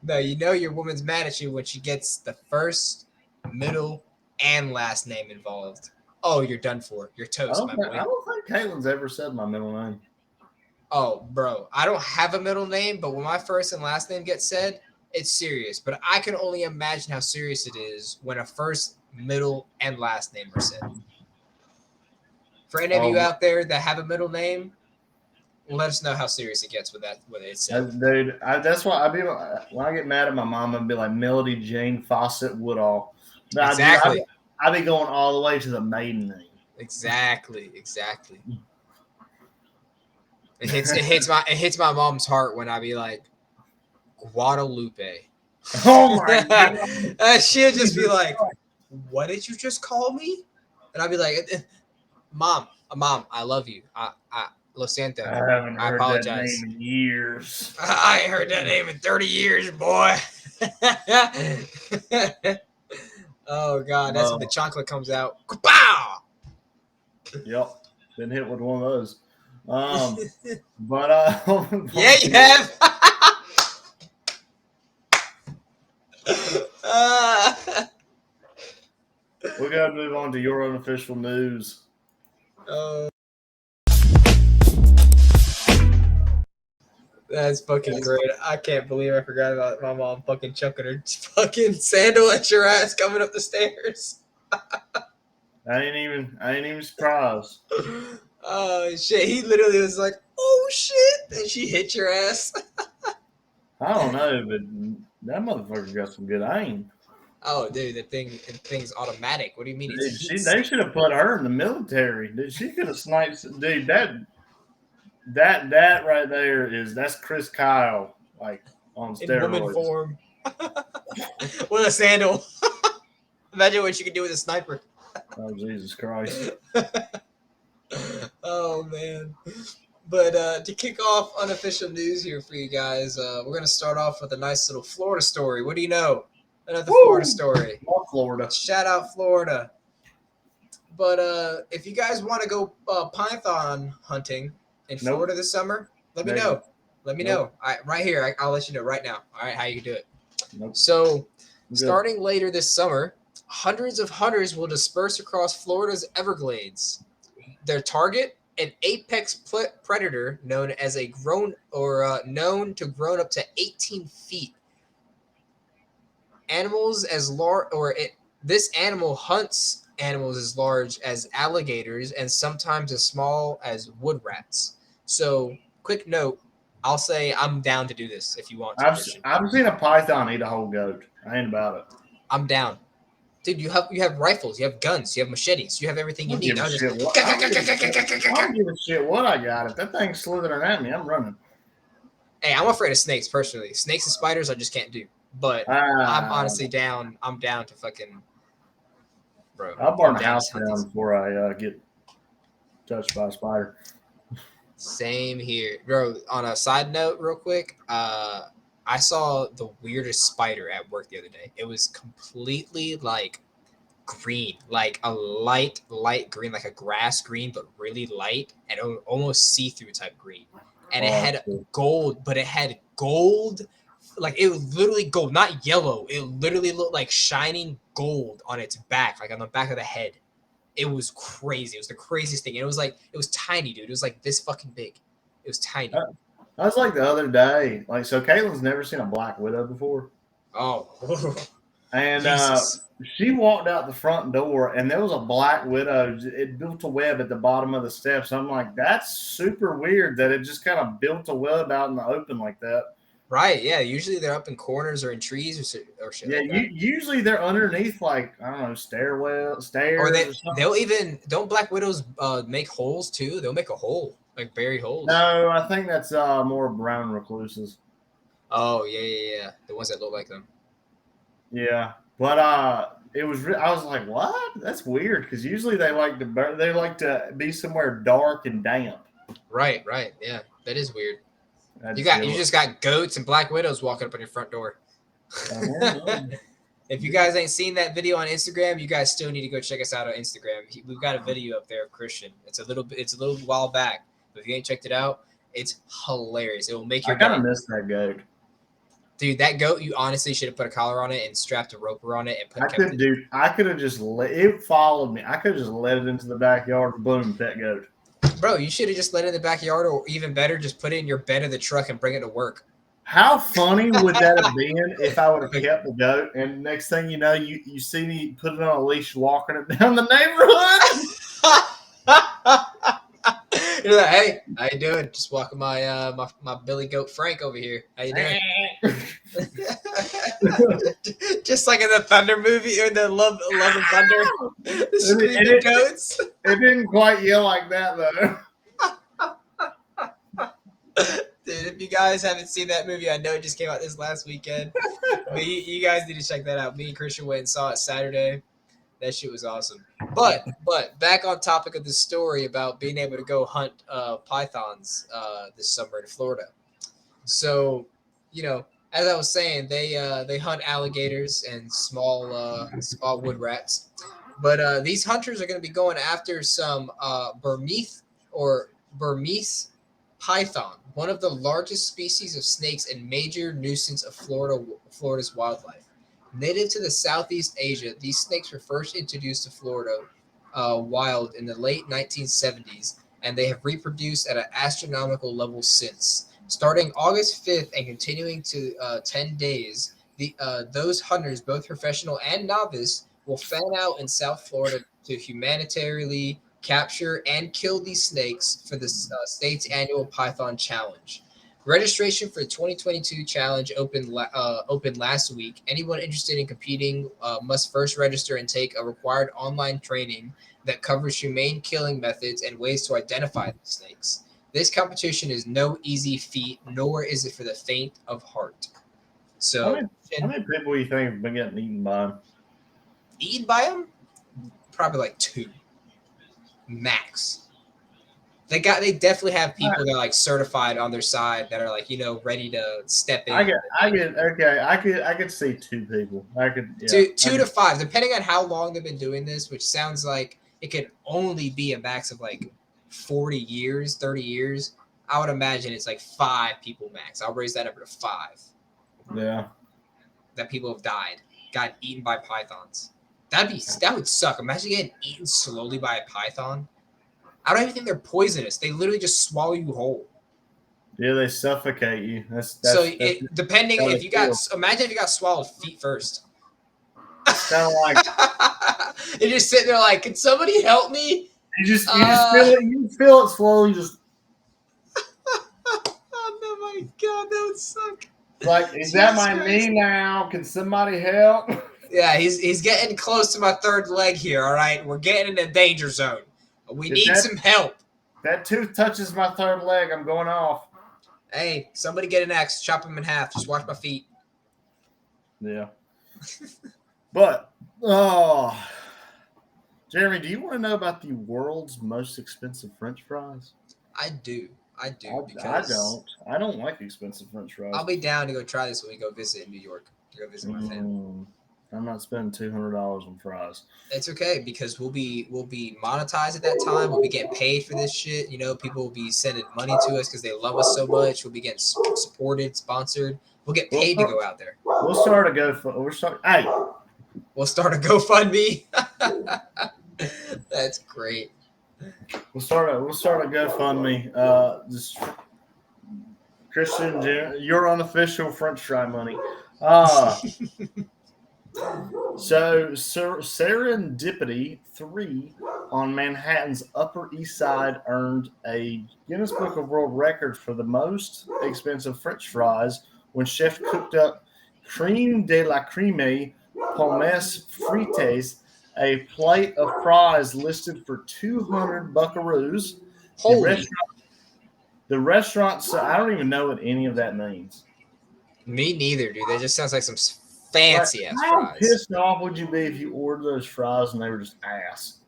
No, you know your woman's mad at you when she gets the first, middle, and last name involved. Oh, you're done for. You're toast, my boy.
I don't think Caitlin's ever said my middle name.
Oh, bro, I don't have a middle name, but when my first and last name gets said, it's serious. But I can only imagine how serious it is when a first, middle, and last name are said. For any of you out there that have a middle name, let us know how serious it gets with that when it's said.
Dude, that's why when I get mad at my mom, I'd be like Melody Jane Fawcett Woodall.
Exactly.
I'd be going all the way to the maiden name.
Exactly. It hits my mom's heart when I be like Guadalupe.
Oh my god!
She'll just be like, "What did you just call me?" And I'd be like, "Mom, I love you. Lo siento. I apologize.
That name in years.
I ain't heard that name in 30 years, boy." Oh god, that's when the chocolate comes out. Pow!
Yep, been hit with one of those. But
yeah, you have.
We're gonna move on to your unofficial news.
That's fucking great. I can't believe I forgot about my mom fucking chucking her fucking sandal at your ass coming up the stairs.
I ain't even surprised.
Oh shit! He literally was like, "Oh shit!" and she hit your ass.
I don't know, but that motherfucker got some good aim.
Oh, dude, the thing's automatic. What do you mean? It's heat
They
seeking.
should have put her in the military. Dude, she could have sniped. Dude, that right there that's Chris Kyle, like on
In woman
steroids.
form with a sandal. Imagine what you could do with a sniper.
Oh Jesus Christ!
Oh man. But to kick off unofficial news here for you guys, we're gonna start off with a nice little Florida story. What do you know? Another Florida
Woo!
story.
Love Florida.
Shout out Florida. But if you guys want to go python hunting in
Nope.
Florida this summer, let me
Negative.
know. Let me
Nope.
know. Right here, I'll let you know right now. All right, how you can do it.
Nope.
So,
I'm good.
starting later this summer, hundreds of hunters will disperse across Florida's Everglades. Their target, an apex predator known as a known to grown up to 18 feet. Animals as large, this animal hunts animals as large as alligators and sometimes as small as wood rats. So, quick note, I'll say I'm down to do this if you want to, Christian.
I've seen a python eat a whole goat. I ain't about it.
I'm down. Dude, you have rifles, you have guns, you have machetes, you have everything
I
you
don't give
need.
a
I'll just
shit what I don't give a shit what I got. If that thing's slithering at me, I'm running.
Hey, I'm afraid of snakes personally. Snakes and spiders I just can't do. But I'm honestly down. I'm down to fucking bro.
I'll burn
I'm
the
down
house
to hunt
down
these.
before I get touched by a spider.
Same here, bro. On a side note, real quick, I saw the weirdest spider at work the other day. It was completely like green, like a light green, like a grass green, but really light and almost see-through type green. And it had
Cool.
gold, but it had gold, like it was literally gold, not yellow. It literally looked like shining gold on its back, like on the back of the head. It was crazy. It was the craziest thing. And it was tiny, dude. It was like this fucking big. It was tiny.
I was like the other day, like so. Caitlin's never seen a black widow before,
Oh,
and
Jesus.
she walked out the front door, and there was a black widow. It built a web at the bottom of the steps. I'm like, that's super weird that it just kind of built a web out in the open like that.
Right, yeah. Usually they're up in corners or in trees or shit
Yeah,
like that.
usually they're underneath, like I don't know, stairs
Or
or something.
they'll even don't black widows make holes too? They'll make a hole, like bury holes.
No, I think that's more brown recluses.
Oh yeah. The ones that look like them.
Yeah, but it was. I was like, what? That's weird because usually they like to be somewhere dark and damp.
Right. Yeah. That is weird. You
You
just got goats and black widows walking up on your front door. If you guys ain't seen that video on Instagram, you guys still need to go check us out on Instagram. We've got a video up there of Christian. It's a little while back, but if you ain't checked it out, it's hilarious. It will make your
I kind
day.
of miss that goat.
Dude, that goat, you honestly should have put a collar on it and strapped a rope around it and
I could have just it followed me. I could have just let it into the backyard. Boom, pet goat.
Bro, you should have just let it in the backyard, or even better, just put it in your bed of the truck and bring it to work.
How funny would that have been if I would have kept the goat and next thing you know, you see me put it on a leash walking it down the neighborhood?
You're like, hey, how you doing? Just walking my my Billy Goat Frank over here. How you doing? Just like in the Thunder movie or the Love and Thunder, the screaming goats.
It didn't quite yell like that though.
Dude, if you guys haven't seen that movie, I know it just came out this last weekend, but you guys need to check that out. Me and Christian went and saw it Saturday. That shit was awesome. But back on topic of the story about being able to go hunt pythons this summer in Florida. So, as I was saying, they hunt alligators and small wood rats. But these hunters are going to be going after some Burmese python, one of the largest species of snakes and major nuisance of Florida's wildlife. Native to the Southeast Asia, these snakes were first introduced to Florida wild in the late 1970s, and they have reproduced at an astronomical level since. Starting August 5th and continuing to 10 days, those hunters, both professional and novice, will fan out in South Florida to humanitarily capture, and kill these snakes for the state's annual Python Challenge. Registration for the 2022 challenge opened last week. Anyone interested in competing must first register and take a required online training that covers humane killing methods and ways to identify the snakes. This competition is no easy feat, nor is it for the faint of heart. So,
how many people do you think have been getting eaten by them?
eaten by them? Probably like 2, max. They definitely have people that are like certified on their side that are like, ready to step in.
I could see 2 people. I could, yeah.
2 to 5, depending on how long they've been doing this, which sounds like it could only be a max of like 40 years, 30 years. I would imagine it's like 5 people max. I'll raise that number to 5.
Yeah.
That people have died, got eaten by pythons. That would suck. Imagine getting eaten slowly by a python. I don't even think they're poisonous. They literally just swallow you whole.
Yeah, they suffocate you. That's
depending if you got. Imagine if you got swallowed feet first.
It's kind of like
you're just sitting there like, can somebody help me?
You just feel it. You feel it slowly. Just.
Oh my god, that would suck.
Like, is that my knee now? Can somebody help?
Yeah, he's getting close to my 3rd leg here. All right, we're getting in a danger zone. We need some help.
That tooth touches my 3rd leg. I'm going off.
Hey, somebody get an axe, chop him in half. Just wash my feet.
Yeah. But, Jeremy, do you want to know about the world's most expensive French fries?
I do.
Because I don't like expensive French fries.
I'll be down to go try this when we go visit in New York. To go visit my family.
I'm not spending $200 on fries.
It's okay because we'll be monetized at that time. We'll be getting paid for this shit. People will be sending money to us because they love us so much. We'll be getting supported, sponsored. We'll get paid to go out there.
We'll start a GoFundMe.
We'll start a GoFundMe. That's great.
We'll start a GoFundMe. Just Christian, your unofficial French fry money. So Serendipity 3 on Manhattan's Upper East Side earned a Guinness Book of World Records for the most expensive French fries when chef cooked up crème de la crème pommes frites, a plate of fries listed for 200 buckaroos. The restaurant, so I don't even know what any of that means.
Me neither, dude. That just sounds like some fancy ass fries.
How pissed off would you be if you ordered those fries and they were just ass?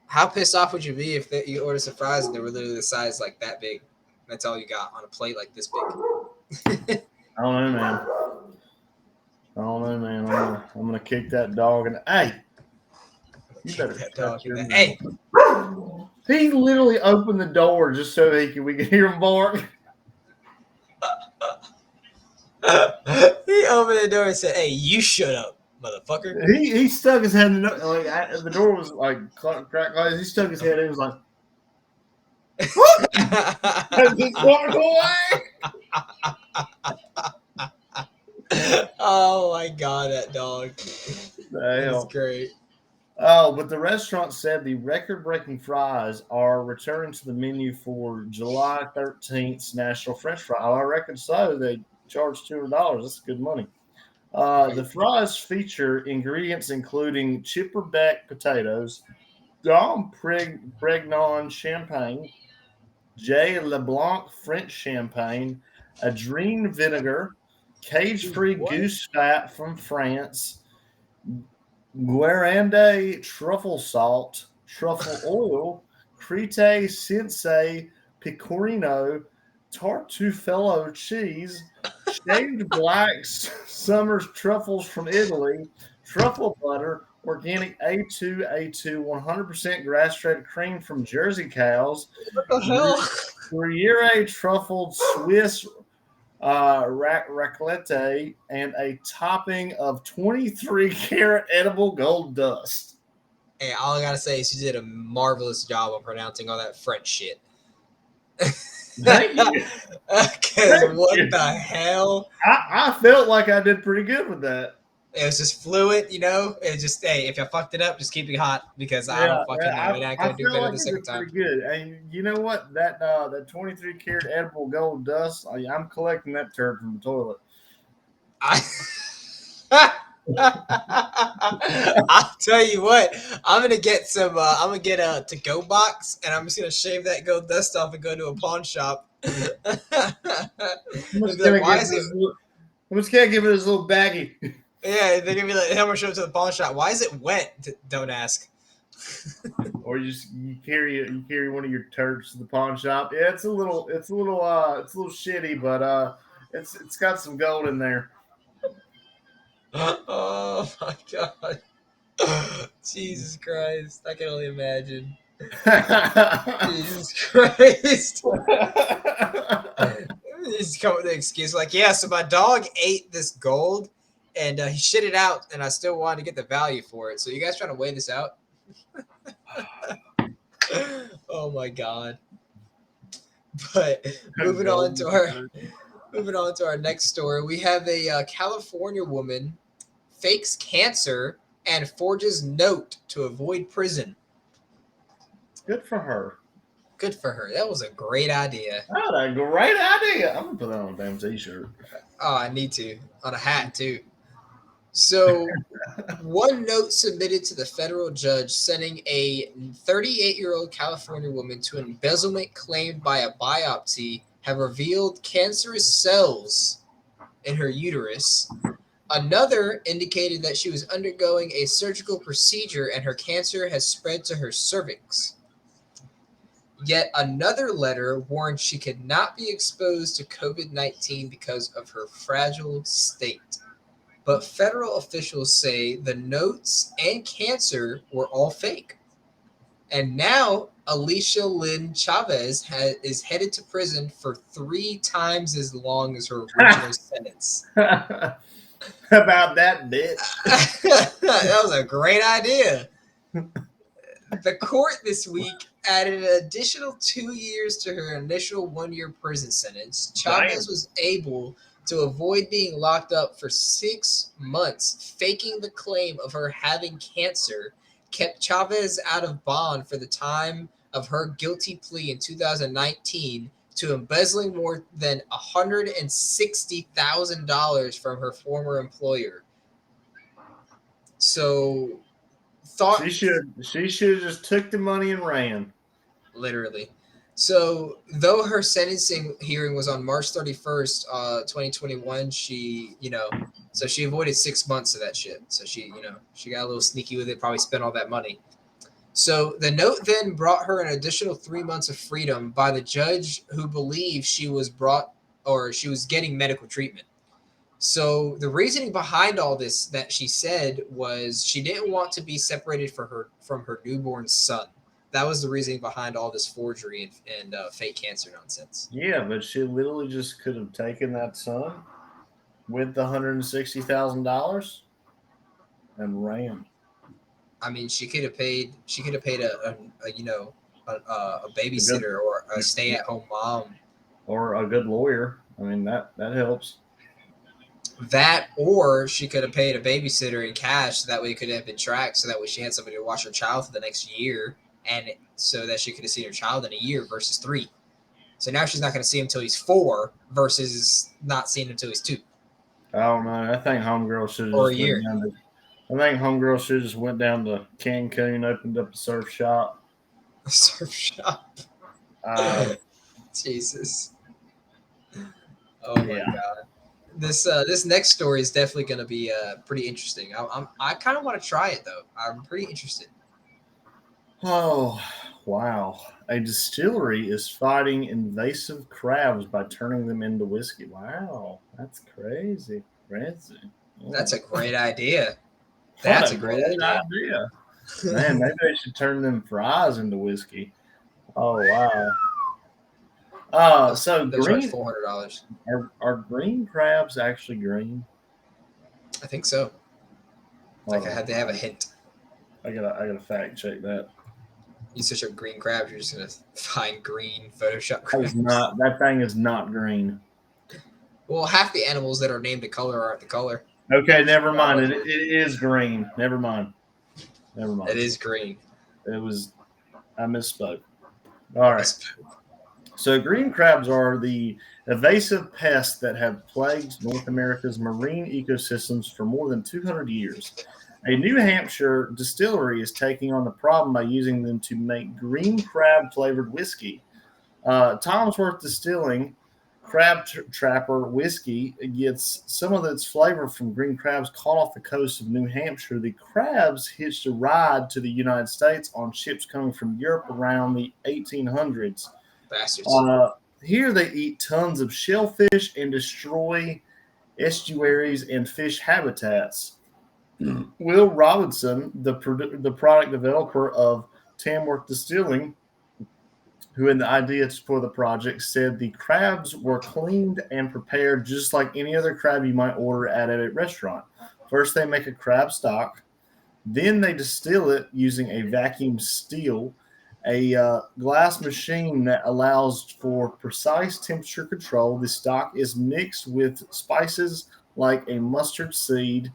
How pissed off would you be if you ordered some fries and they were literally the size like that big? That's all you got on a plate like this big.
I don't know, man. I'm gonna kick that dog and hey, you better
that dog.
Hey, he literally opened the door just so we could hear him bark.
He opened the door and said, "Hey, you shut up, motherfucker."
He stuck his head in the door was like cracked. He stuck his head in. He was like, and just walked away.
Oh my god, that dog. That's great.
Oh, but the restaurant said the record-breaking fries are returned to the menu for July 13th's National French Fry. I reckon so. They charge $200. That's good money. The fries feature ingredients including chipperbeck potatoes, Dom Pregnon champagne, J. LeBlanc French champagne, Adrien vinegar, cage-free goose fat from France, Guarande truffle salt, truffle oil, Crete Sensei Pecorino, Tartuffello cheese, shaved black Summers truffles from Italy, truffle butter, organic A2 100% grass-fed cream from Jersey cows,
what the hell?
Gruyere truffled Swiss raclette, and a topping of 23-karat edible gold dust.
Hey, all I gotta say is you did a marvelous job of pronouncing all that French shit.
Thank you.
Because what the hell?
I felt like I did pretty good with that.
It was just fluid, you know. It just, hey, if I fucked it up, just keep it hot because I
Yeah,
don't fucking know. It ain't
I
gonna do
feel
better
like
the
it
second
did
time.
pretty good. And you know what? That 23 karat edible gold dust, I'm collecting that turd from the toilet.
I, I'll tell you what, I'm gonna get some. I'm gonna get a to-go box, and I'm just gonna shave that gold dust off and go to a pawn shop. And
I'm
be
just
like,
gonna
why
give
is it?
this. I'm just gonna give it this little baggie.
Yeah, they're gonna be like, I'm gonna show it to the pawn shop. Why is it wet? Don't ask.
Or you carry one of your turds to the pawn shop. Yeah, it's a little shitty, but it's got some gold in there.
Oh my god. Jesus Christ. I can only imagine. Jesus Christ. He's come with an excuse like, yeah, so my dog ate this gold and he shit it out and I still wanted to get the value for it. So you guys trying to weigh this out? Oh my god. But moving on to our next story, we have a California woman fakes cancer and forges note to avoid prison.
Good for her.
Good for her. That was a great idea.
What a great idea. I'm gonna put that on a damn t-shirt.
Oh, I need to. On a hat, too. So, one note submitted to the federal judge sending a 38-year-old California woman to embezzlement claimed by a biopsy have revealed cancerous cells in her uterus. Another indicated that she was undergoing a surgical procedure and her cancer has spread to her cervix. Yet another letter warned she could not be exposed to COVID-19 because of her fragile state. But federal officials say the notes and cancer were all fake. And now Alicia Lynn Chavez is headed to prison for 3 times as long as her original sentence.
How about that, bitch?
That was a great idea. The court this week added an additional 2 years to her initial 1 year prison sentence. Chavez
Damn.
was able to avoid being locked up for 6 months. Faking the claim of her having cancer kept Chavez out of bond for the time of her guilty plea in 2019 to embezzling more than $160,000 from her former employer. So,
She
thought
should have just took the money and ran.
literally. So, though her sentencing hearing was on March 31st, 2021, so she avoided 6 months of that shit. So she got a little sneaky with it, probably spent all that money. So the note then brought her an additional 3 months of freedom by the judge who believed she was getting medical treatment. So the reasoning behind all this that she said was she didn't want to be separated from her newborn son. That was the reasoning behind all this forgery and fake cancer nonsense.
Yeah, but she literally just could have taken that son with the $160,000 and ran.
I mean, she could have paid. She could have paid a
A good
babysitter or a stay-at-home mom.
or a good lawyer. I mean that helps.
That, or she could have paid a babysitter in cash, so that way it could have been tracked, so that way she had somebody to watch her child for the next year, and so that she could have seen her child in a year versus 3. So now she's not going to see him until he's 4 versus not seeing him until he's 2
I don't know. I think homegirl should have
or a
just went
year.
down to. I think homegirl should have just went down to Cancun, opened up a surf shop.
Surf shop. Jesus. Oh my
Yeah.
god. This next story is definitely going to be pretty interesting. I kind of want to try it though. I'm pretty interested.
Oh, wow. A distillery is fighting invasive crabs by turning them into whiskey. Wow. That's crazy. Crazy.
That's
Oh,
a great idea.
what
That's
a
a great
great
idea.
idea. Man, maybe they should turn them fries into whiskey. Oh, wow. So
They'll charge
green
$400.
are green crabs actually green?
I think so.
Hold
Like I
on.
had to have a hint.
I gotta fact check that.
You search up green crabs, you're just gonna find green Photoshop
That is
crabs.
not that thing is not green.
Well, half the animals that are named a color aren't the color.
Okay, never
Forgot
mind.
what
It is green. Never mind. Never
It
mind.
is green.
It was. I misspoke. All right.
It's-
So green crabs are the invasive pests that have plagued North America's marine ecosystems for more than 200 years. A New Hampshire distillery is taking on the problem by using them to make green crab flavored whiskey. Tomsworth Distilling Trapper whiskey gets some of its flavor from green crabs caught off the coast of New Hampshire. The crabs hitched a ride to the United States on ships coming from Europe around the 1800s.
Bastards.
Uh, Here they eat tons of shellfish and destroy estuaries and fish habitats. Will Robinson, the product developer of Tamworth Distilling, who had the idea for the project, said the crabs were cleaned and prepared just like any other crab you might order at a restaurant. First, they make a crab stock, then they distill it using a vacuum still, a glass machine that allows for precise temperature control. The stock is mixed with spices like a mustard seed,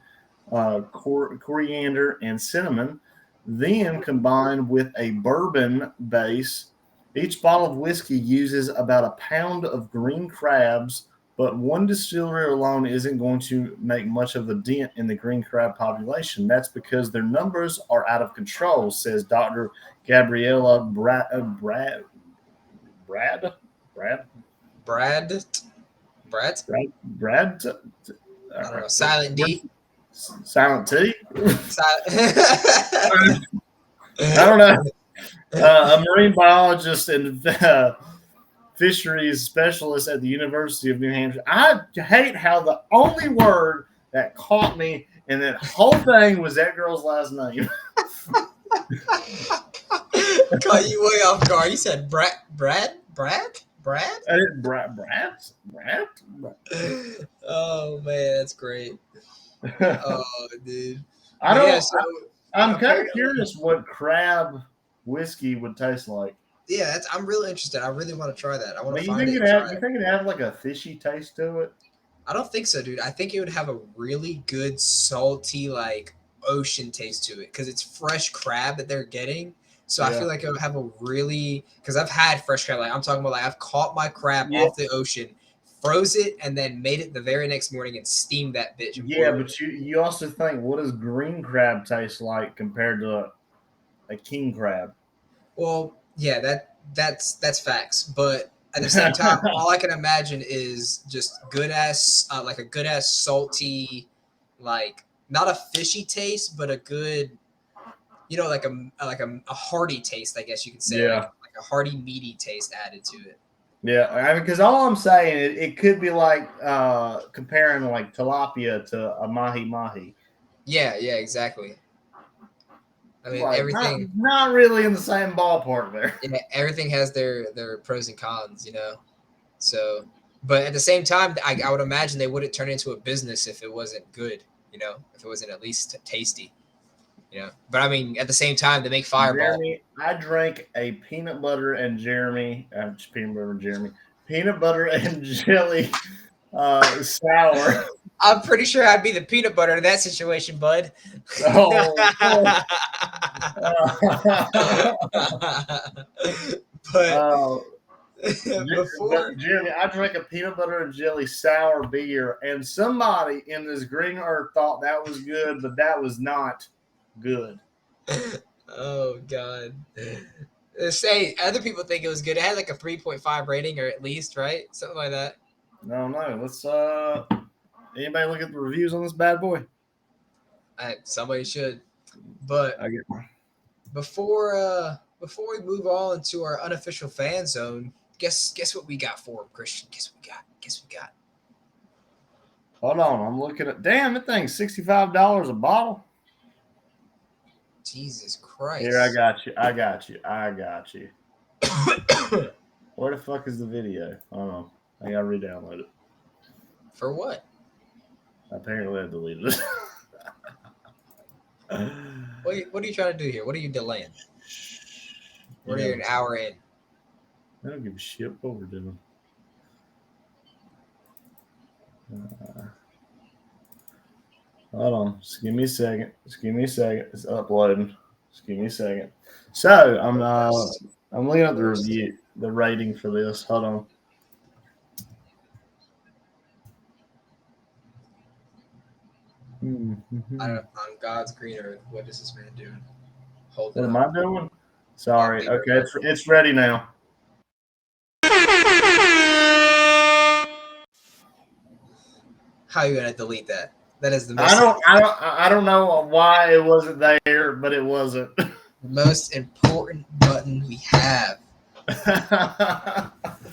coriander, and cinnamon, then combined with a bourbon base. Each bottle of whiskey uses about a pound of green crabs, but one distillery alone isn't going to make much of a dent in the green crab population. That's because their numbers are out of control, says Dr. Gabriella Brad, Brad,
Brad. Brad.
Brad,
I don't know. Silent D.
Silent T.
Silent.
I don't know. A marine biologist and fisheries specialist at the University of New Hampshire. I hate how the only word that caught me in that whole thing was that girl's last name.
Caught you way off guard. You said Brad.
Brad?
Oh man, that's great. Oh, dude.
I
But yeah,
don't.
so
I'm kind of
apparently,
curious what crab whiskey would taste like.
yeah, I'm really interested. I really want to try that. I want
But
to find it and try
you
it.
think it'd have like a fishy taste to it?
I don't think so, dude. I think it would have a really good salty, like ocean taste to it because it's fresh crab that they're getting. So I
Yeah.
feel like it would have a really because I've had fresh crab. Like I'm talking about, like I've caught my crab
Yeah.
off the ocean, froze it, and then made it the very next morning and steamed that bitch and
Yeah,
boiled it.
but you also think, what does green crab taste like compared to a king crab?
Well, yeah, that's facts. But at the same time, all I can imagine is just good ass, like a good ass salty, like not a fishy taste, but a good, like a hearty taste, I guess you could say,
Yeah.
like a hearty meaty taste added to it.
Yeah, I mean, because all I'm saying, it could be like comparing like tilapia to a mahi mahi.
Yeah, yeah, exactly. I mean,
Like
everything,
not really in the same ballpark there.
yeah, everything has their pros and cons. So, but at the same time, I would imagine they wouldn't turn it into a business if it wasn't good, if it wasn't at least tasty. But I mean, at the same time, they make Fireball.
Jeremy, I drank a peanut butter and peanut butter and Jeremy, peanut butter and jelly sour.
I'm pretty sure I'd be the peanut butter in that situation, bud.
Oh,
But
uh,
before,
Jeremy, I drank a peanut butter and jelly sour beer, and somebody in this green earth thought that was good, but that was not good.
oh god, say other people think it was good. It had like a 3.5 rating, or at least right, something like that.
No, no. Let's anybody look at the reviews on this bad boy?
Somebody should. But
I get
before we move on to our unofficial fan zone, guess what we got for him, Christian? Guess what we got.
Hold on, I'm looking at. Damn, that thing's $65 a bottle.
Jesus Christ!
Here, I got you. I got you. Where the fuck is the video? Hold on, I gotta re-download it.
For what?
Apparently, I deleted it.
What are you trying to do here? What are you delaying? We're an hour in.
I don't give a shit what we're doing. Hold on. Just give me a second. It's uploading. Just give me a second. So I'm looking at the rating for this. Hold on.
On God's green earth, what is this man doing? Hold
What
it
am
up.
I doing?
Yeah,
Sorry.
leave it
Okay,
up.
it's ready now.
How are you gonna delete that? That is the
I don't know why it wasn't there, but it wasn't.
most important button we have.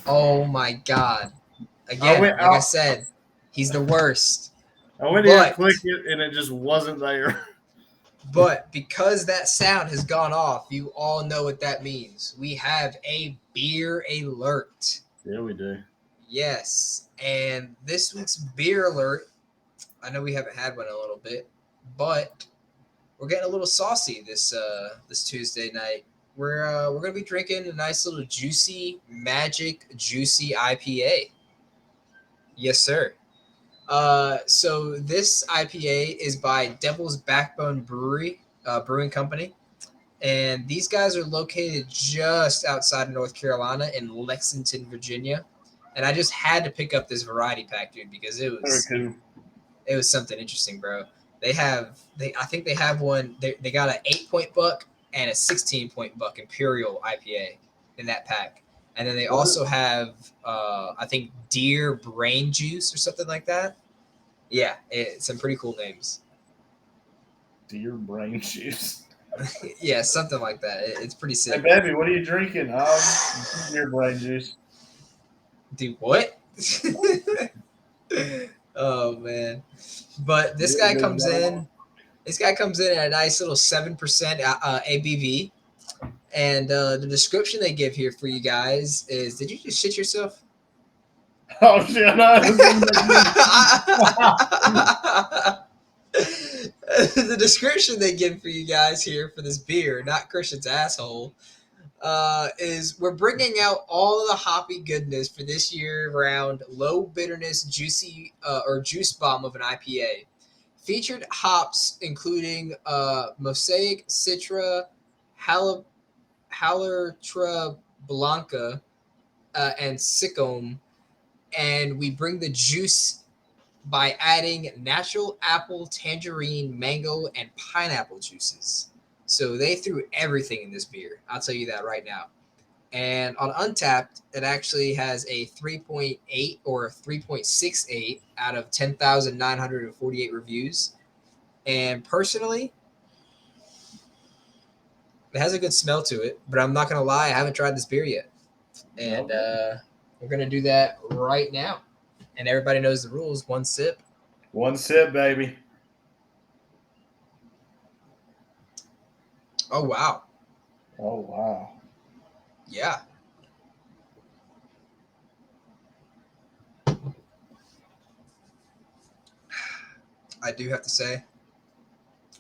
Oh my God! Again, like I said, he's the worst.
I went in and
But
clicked it, and it just wasn't there.
because that sound has gone off, you all know what that means. We have a beer alert.
Yeah, we do.
Yes, and this week's beer alert. I know we haven't had one in a little bit, but we're getting a little saucy this Tuesday night. We're gonna be drinking a nice little juicy juicy IPA. Yes, sir. So this IPA is by Devil's Backbone Brewing Company, and these guys are located just outside of North Carolina in Lexington, Virginia. And I just had to pick up this variety pack, dude, because
Very cool.
it was something interesting, bro. I think they have one. They got an 8 point buck and a 16 point buck Imperial IPA in that pack, and then they also have I think Deer Brain Juice or something like that. Yeah, some pretty cool names.
Deer brain juice.
Yeah, something like that. It's pretty
Hey,
sick.
baby, what are you drinking? Deer brain juice.
Dude, what? Oh man! But this
Yeah,
guy
good
comes
job.
in. This guy comes in at a nice little 7% ABV. And the description they give here for you guys is: did you just shit yourself?
Oh shit!
The description they give for you guys here for this beer, not Christian's asshole, is we're bringing out all of the hoppy goodness for this year round low bitterness juicy or juice bomb of an IPA. Featured hops including Mosaic, Citra, Hal- Halertra Blanca, and Sikkim, and we bring the juice by adding natural apple, tangerine, mango, and pineapple juices. So they threw everything in this beer. I'll tell you that right now. And on Untapped, it actually has a 3.8 or 3.68 out of 10,948 reviews. And personally, it has a good smell to it, but I'm not going to lie, I haven't tried this beer yet. And we're going to do that right now. And everybody knows the rules: one sip.
One sip, baby.
Oh, wow.
Oh wow.
Yeah. I do have to say,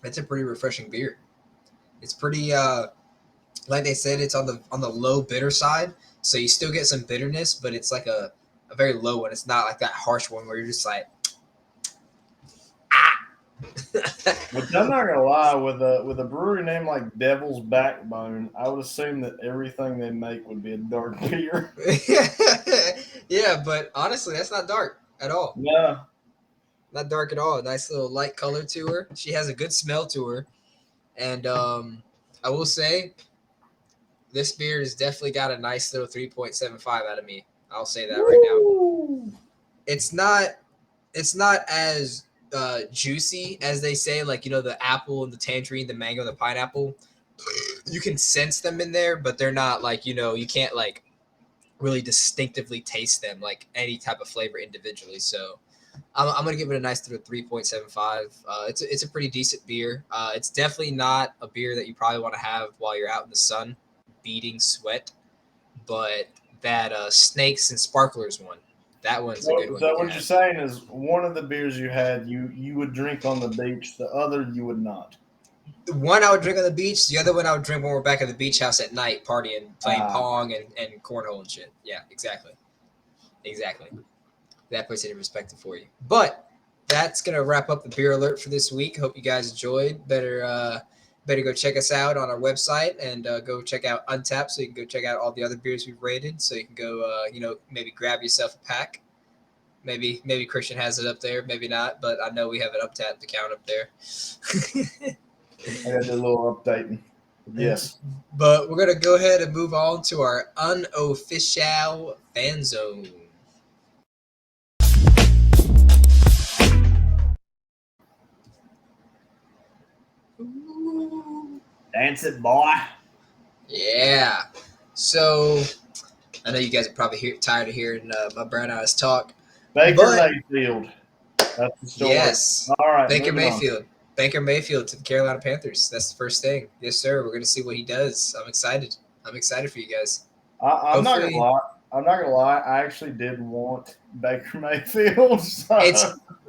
it's a pretty refreshing beer. It's pretty like they said, it's on the low bitter side, so you still get some bitterness, but it's like a very low one. It's not like that harsh one where you're just like ah.
But I'm not gonna lie, with a brewery name like Devil's Backbone, I would assume that everything they make would be a dark beer.
Yeah, but honestly, that's not dark at all.
Yeah.
Not dark at all. Nice little light color to her. She has a good smell to her, and I will say this beer has definitely got a nice little 3.75 out of me. I'll say that right now.
Woo!
It's not as juicy as they say, like the apple and the tangerine, the mango, and the pineapple. You can sense them in there, but they're not like you can't like really distinctively taste them like any type of flavor individually. So I'm gonna give it a nice little 3.75. It's a pretty decent beer. It's definitely not a beer that you probably want to have while you're out in the sun, beating sweat. But that snakes and sparklers one, that one's a good one you
So
can
what you're
have.
saying is one of the beers you had you would drink on the beach, the other you would not.
The one I would drink on the beach, the other one I would drink when we're back at the beach house at night, partying, playing
Ah,
pong and cornhole and shit. Yeah, exactly. That puts it in perspective for you. But that's gonna wrap up the beer alert for this week. Hope you guys enjoyed. Better go check us out on our website and go check out Untapped, so you can go check out all the other beers we've rated. So you can go, maybe grab yourself a pack. Maybe Christian has it up there, maybe not, but I know we have an Untapped account up there.
I got to do a little updating. Yes.
But we're gonna go ahead and move on to our unofficial fan zone. Ooh.
Dance it, boy.
Yeah. So I know you guys are probably tired of hearing my brown eyes talk.
Baker Mayfield. That's the story.
Yes.
All right.
Baker Mayfield. Baker Mayfield to the Carolina Panthers. That's the first thing. Yes, sir. We're gonna see what he does. I'm excited. I'm excited for you guys.
I'm not gonna lie. I actually did want Baker Mayfield. So.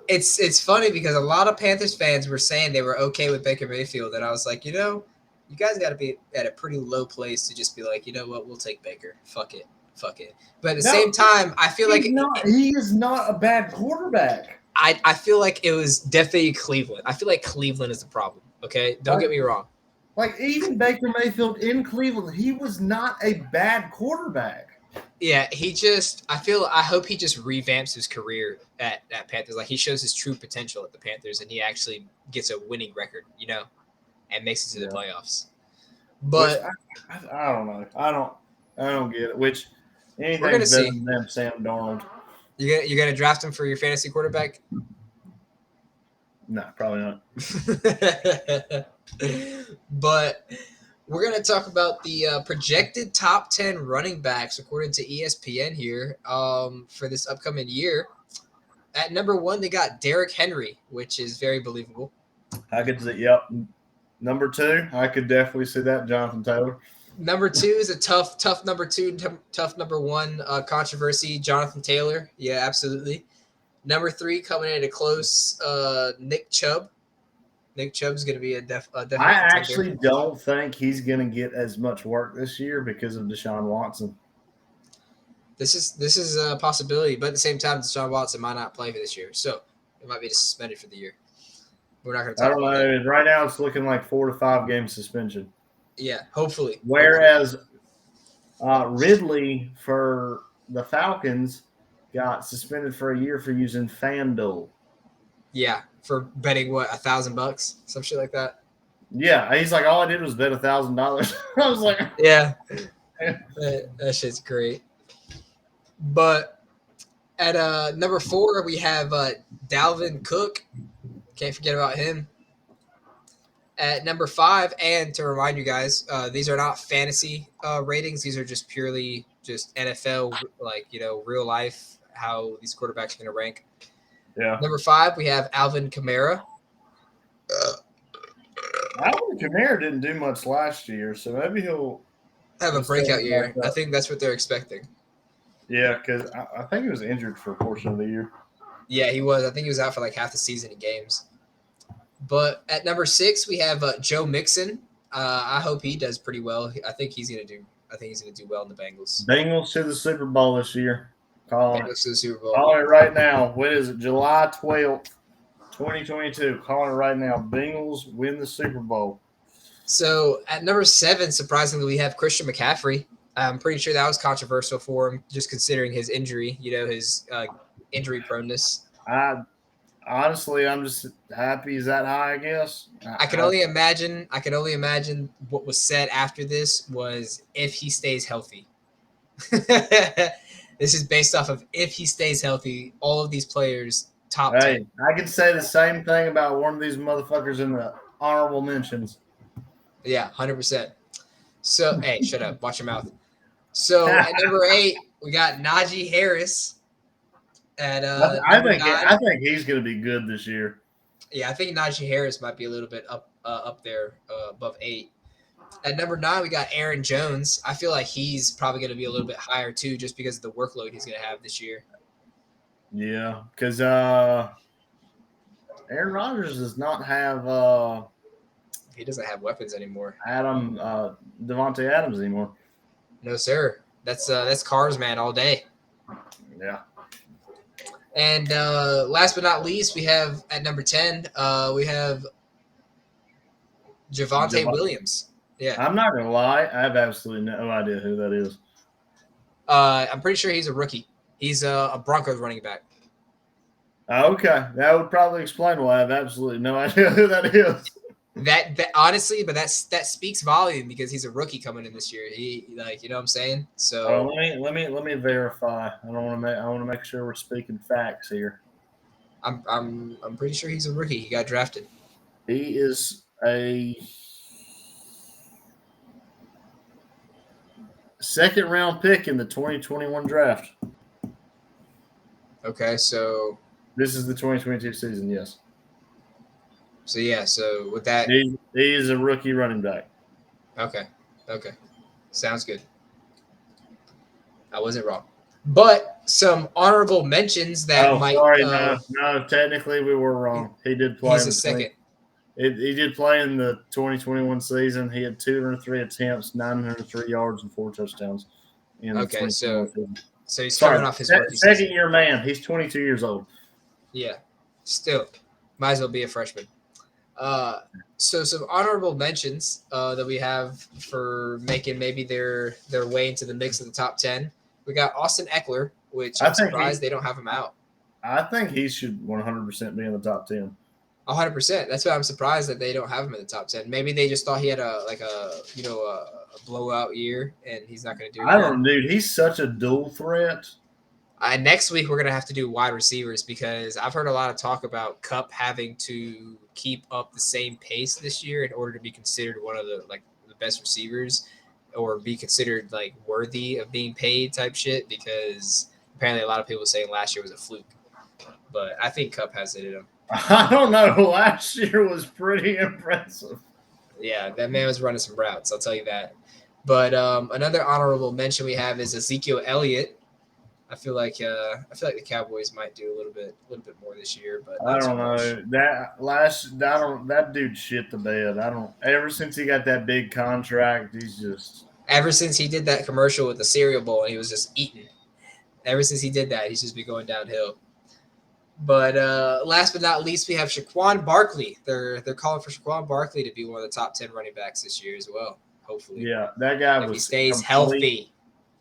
It's funny because a lot of Panthers fans were saying they were okay with Baker Mayfield, and I was like, you guys got to be at a pretty low place to just be like, you know what, we'll take Baker. Fuck it. But at the same time, I feel like
he is not a bad quarterback.
I feel like it was definitely Cleveland. I feel like Cleveland is the problem. Okay, don't get me wrong.
Like even Baker Mayfield in Cleveland, he was not a bad quarterback.
Yeah, I hope he just revamps his career at Panthers. Like he shows his true potential at the Panthers, and he actually gets a winning record, and makes it to the playoffs. But
I don't know. I don't get it. Which anything's
we're gonna
better
see.
than them, Sam Darnold.
You're gonna draft him for your fantasy quarterback?
No, probably not.
But we're going to talk about the projected top 10 running backs according to ESPN here for this upcoming year. At number 1, they got Derrick Henry, which is very believable.
I could see, yep. Number 2, I could definitely see that, Jonathan Taylor.
Number 2 is a tough number 2, tough number 1 controversy, Jonathan Taylor. Yeah, absolutely. Number 3 coming in at a close, Nick Chubb. Nick Chubb's going to be a definite.
I actually don't think he's going to get as much work this year because of Deshaun Watson.
This is a possibility, but at the same time, Deshaun Watson might not play for this year, so it might be suspended for the year. We're not going to talk about that. I don't know.
Right now, it's looking like 4 to 5 game suspension.
Yeah, hopefully.
Whereas Ridley for the Falcons got suspended for a year for using FanDuel.
Yeah, for betting $1,000, some shit like that.
Yeah, he's like, all I did was bet $1,000. I was like,
yeah, that shit's great. But at number 4, we have Dalvin Cook. Can't forget about him. At number 5, and to remind you guys, these are not fantasy ratings. These are just purely just NFL, real life, how these quarterbacks are going to rank.
Yeah.
Number 5, we have Alvin Kamara.
Alvin Kamara didn't do much last year, so maybe he'll
have a breakout year. I think that's what they're expecting.
Yeah, because I think he was injured for a portion of the year.
Yeah, he was. I think he was out for like half the season in games. But at number 6, we have Joe Mixon. I hope he does pretty well. I think he's gonna do well in the Bengals.
Bengals to the Super Bowl this year.
Bengals to the Super Bowl.
Calling it right now. When is it? July 12th, 2022. Calling it right now. Bengals win the Super Bowl.
So at number 7, surprisingly, we have Christian McCaffrey. I'm pretty sure that was controversial for him, just considering his injury. His injury proneness.
Honestly, I'm just happy he's that high, I guess.
I can only imagine what was said after this was if he stays healthy. This is based off of if he stays healthy, all of these players top 10.
I can say the same thing about one of these motherfuckers in the honorable mentions.
Yeah, 100%. So, hey, shut up. Watch your mouth. So, at number 8, we got Najee Harris.
I think he's going to be good this year.
Yeah, I think Najee Harris might be a little bit up there above 8. At number 9, we got Aaron Jones. I feel like he's probably going to be a little bit higher too, just because of the workload he's going to have this year.
Yeah, because Aaron Rodgers does not have.
He doesn't have weapons anymore.
Devontae Adams anymore.
No, sir. That's Cars man all day.
Yeah.
And last but not least, we have at number 10, we have Javonte Williams. Yeah.
I'm not gonna lie, I have absolutely no idea who that is.
I'm pretty sure he's a rookie. He's a Broncos running back.
Okay, that would probably explain why I have absolutely no idea who that is.
That honestly, but that speaks volume because he's a rookie coming in this year. He like, you know what I'm saying? So
let me verify. I want to make sure we're speaking facts here.
I'm pretty sure he's a rookie. He got drafted.
He is a second round pick in the 2021 draft.
Okay, so
This is the 2022 season, yes.
So yeah, so with that,
he is a rookie running back.
Okay, sounds good. I wasn't wrong, but some honorable mentions that might.
Sorry, no. Technically, we were wrong. He did play.
He's a second.
He did play in the 2021 season. He had 203 attempts, 903 yards, and 4 touchdowns.
Okay, so he's
coming
off his
second year man. He's 22 years old.
Yeah, still might as well be a freshman. So some honorable mentions that we have for making maybe their way into the mix of the top 10. We got Austin Eckler, which I'm surprised they don't have him out.
I think he should 100% be in the top 10.
100%. That's why I'm surprised that they don't have him in the top 10. Maybe they just thought he had a blowout year and he's not going to do it.
I don't know, dude. He's such a dual threat.
Next week we're gonna have to do wide receivers because I've heard a lot of talk about Kupp having to keep up the same pace this year in order to be considered one of the best receivers or be considered like worthy of being paid type shit. Because apparently a lot of people were saying last year was a fluke, but I think Kupp has it in him.
I don't know. Last year was pretty impressive.
Yeah, that man was running some routes. I'll tell you that. But another honorable mention we have is Ezekiel Elliott. I feel like the Cowboys might do a little bit more this year, but
I don't know that dude shit the bed. Ever since he got that big contract, he's just
ever since he did that commercial with the cereal bowl and he was just eating. Ever since he did that, he's just been going downhill. But last but not least, we have Saquon Barkley. They're calling for Saquon Barkley to be one of the top 10 running backs this year as well. Hopefully,
yeah, that guy
if he stays healthy.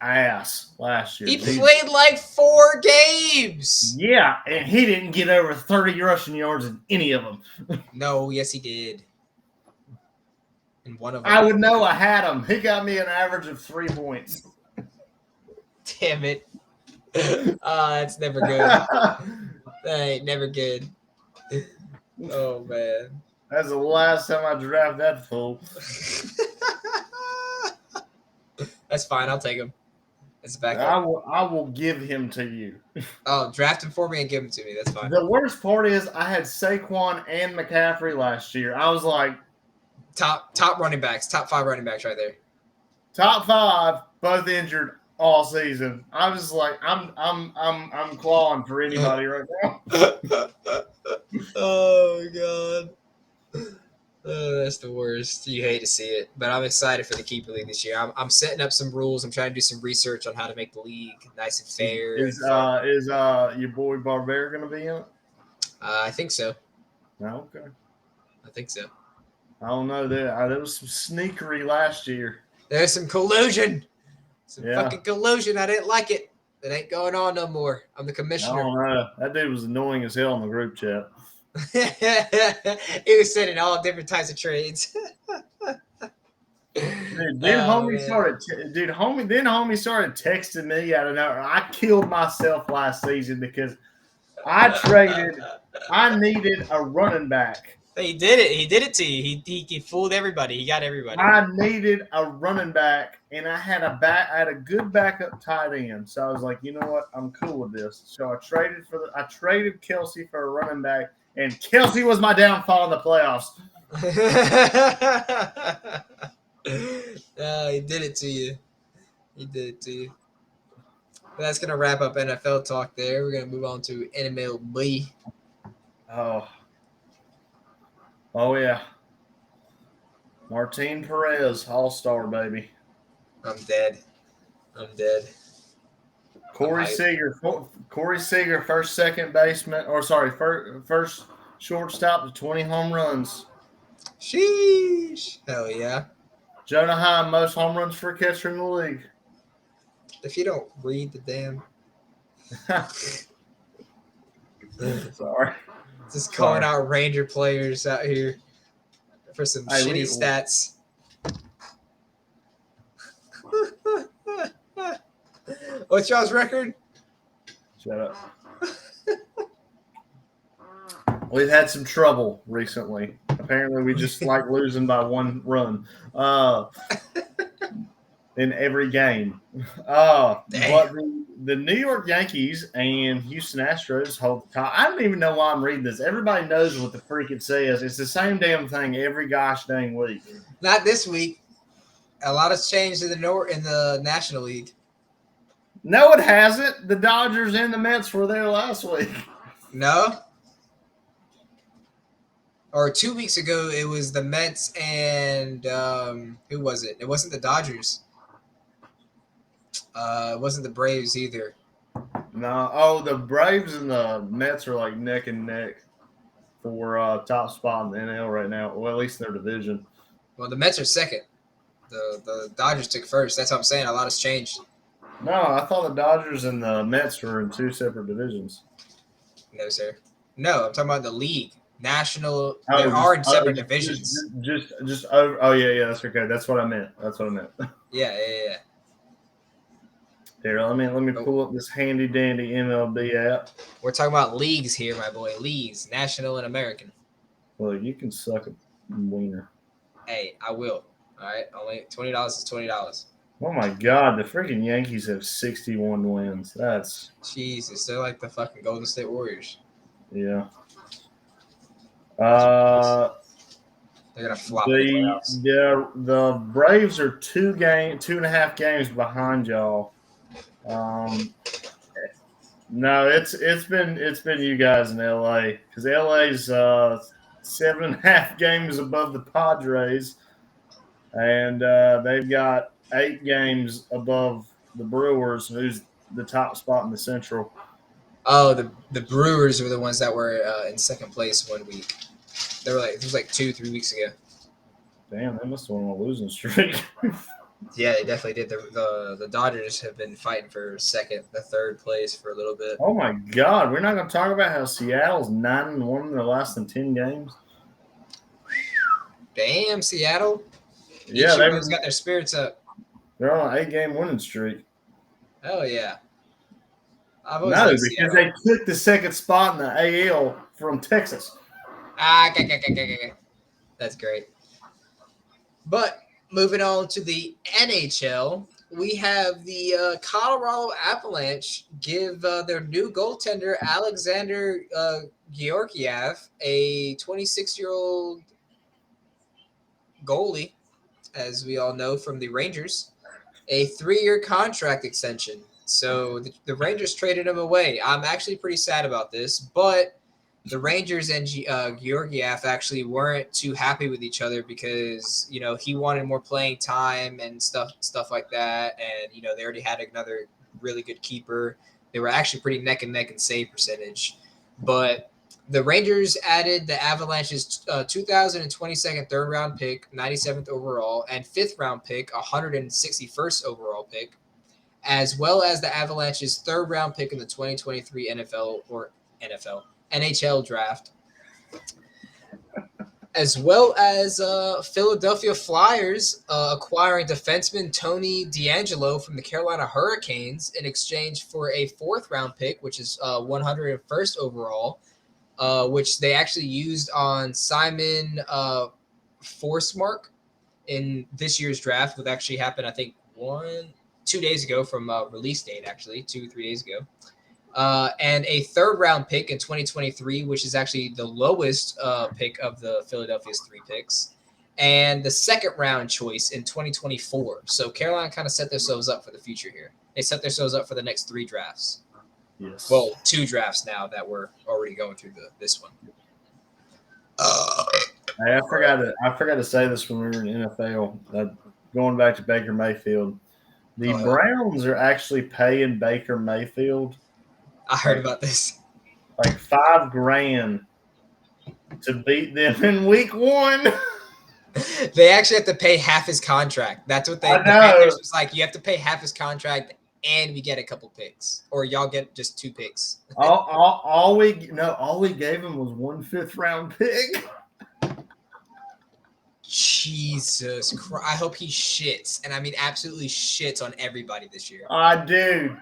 Ass last year.
He played like 4 games.
Yeah, and he didn't get over 30 rushing yards in any of them.
No, yes, he did. In one of them.
I would know I had him. He got me an average of 3 points.
Damn it. That's never good. That ain't never good. Oh, man.
That's the last time I drafted that fool.
That's fine. I'll take him. It's back.
I will give him to you.
Oh, draft him for me and give him to me. That's fine.
The worst part is I had Saquon and McCaffrey last year. I was like
top running backs, top 5 running backs right there.
Top 5, both injured all season. I was like, I'm clawing for anybody right now.
Oh God. Oh, that's the worst. You hate to see it, but I'm excited for the Keeper League this year. I'm setting up some rules. I'm trying to do some research on how to make the league nice and fair.
Is your boy Barbera going to be in it?
I think so.
No, okay.
I think so.
I don't know. There was some sneakery last year.
There's some collusion. Fucking collusion. I didn't like it. It ain't going on no more. I'm the commissioner.
I don't know. That dude was annoying as hell in the group chat.
He was sending all different types of trades.
Homie started texting me out of nowhere. I killed myself last season because I needed a running back.
He did it. He did it to you. He fooled everybody. He got everybody.
I needed a running back, and I had a good backup tight end. So I was like, you know what? I'm cool with this. So I traded Kelsey for a running back, and Kelsey was my downfall in the playoffs.
He did it to you. That's gonna wrap up NFL talk. There, we're gonna move on to MLB.
Oh yeah, Martin Perez, All-Star baby.
I'm dead.
Corey Seager, second baseman, first shortstop to 20 home runs.
Sheesh. Hell yeah.
Jonah Heim, most home runs for a catcher in the league.
If you don't read the damn.
Sorry.
Just calling out Ranger players out here for some shitty stats. What's y'all's record?
Shut up. We've had some trouble recently. Apparently, we just like losing by 1 run in every game. But the New York Yankees and Houston Astros hold the top. I don't even know why I'm reading this. Everybody knows what the freak it says. It's the same damn thing every gosh dang week.
Not this week. A lot has changed in the National League.
No, it hasn't. The Dodgers and the Mets were there last week.
No? Or 2 weeks ago, it was the Mets and who was it? It wasn't the Dodgers. It wasn't the Braves either.
No. Oh, the Braves and the Mets are like neck and neck for top spot in the NL right now. Well, at least in their division.
Well, the Mets are second. The Dodgers took first. That's what I'm saying. A lot has changed.
No, I thought the Dodgers and the Mets were in 2 separate divisions.
No, sir. No, I'm talking about the league. National. There are separate divisions.
Just over. Oh yeah, that's okay. That's what I meant.
Yeah.
Here, let me pull up this handy dandy MLB app.
We're talking about leagues here, my boy. Leagues, national and American.
Well, you can suck a wiener.
Hey, I will. All right, only $20 is $20.
Oh my God, the freaking Yankees have 61 wins. That's
Jesus. They're like the fucking Golden State Warriors.
Yeah.
They're gonna flop.
The Braves are 2.5 games behind y'all. No, it's been you guys in LA because LA's 7.5 games above the Padres, and they've got 8 games above the Brewers, who's the top spot in the Central.
Oh, the Brewers were the ones that were in second place 1 week. They were it was like 2-3 weeks ago.
Damn, they must have won a losing streak.
Yeah, they definitely did. The Dodgers have been fighting for third place for a little bit.
Oh my God, we're not going to talk about how Seattle's 9-1 in their last 10 games.
Damn, Seattle.
Yeah, they've
got their spirits up.
They're on an 8-game winning streak.
Hell yeah.
No, because Seattle. They took the second spot in the AL from Texas.
That's great. But moving on to the NHL, we have the Colorado Avalanche give their new goaltender, Alexander Georgiev, a 26-year-old goalie, as we all know from the Rangers, a 3-year contract extension. So the Rangers traded him away. I'm actually pretty sad about this, but the Rangers and Georgiev actually weren't too happy with each other because, he wanted more playing time and stuff like that. And, they already had another really good keeper. They were actually pretty neck and neck in save percentage. But the Rangers added the Avalanche's 2022 third-round pick, 97th overall, and fifth-round pick, 161st overall pick, as well as the Avalanche's third-round pick in the 2023 NHL draft, as well as Philadelphia Flyers acquiring defenseman Tony DeAngelo from the Carolina Hurricanes in exchange for a fourth-round pick, which is 101st overall, which they actually used on Simon Forsmark in this year's draft, would actually happen, I think, 2 days ago from release date, actually, 2-3 days ago. And a third-round pick in 2023, which is actually the lowest pick of the Philadelphia's 3 picks, and the second-round choice in 2024. So Carolina kind of set themselves up for the future here. They set themselves up for the next 3 drafts.
Yes.
Well, 2 drafts now that we're already going through this one.
Hey, I forgot to say this when we were in NFL. Going back to Baker Mayfield, The
Go ahead.
Browns are actually paying Baker Mayfield
I heard about this.
like $5,000 to beat them in week 1.
They actually have to pay half his contract. That's what
I
the
know.
Panthers was like. You have to pay half his contract, and we get a couple picks, or y'all get just 2 picks.
All we gave him was 1 5th-round pick.
Jesus Christ! I hope he shits, and I mean absolutely shits on everybody this year.
Dude.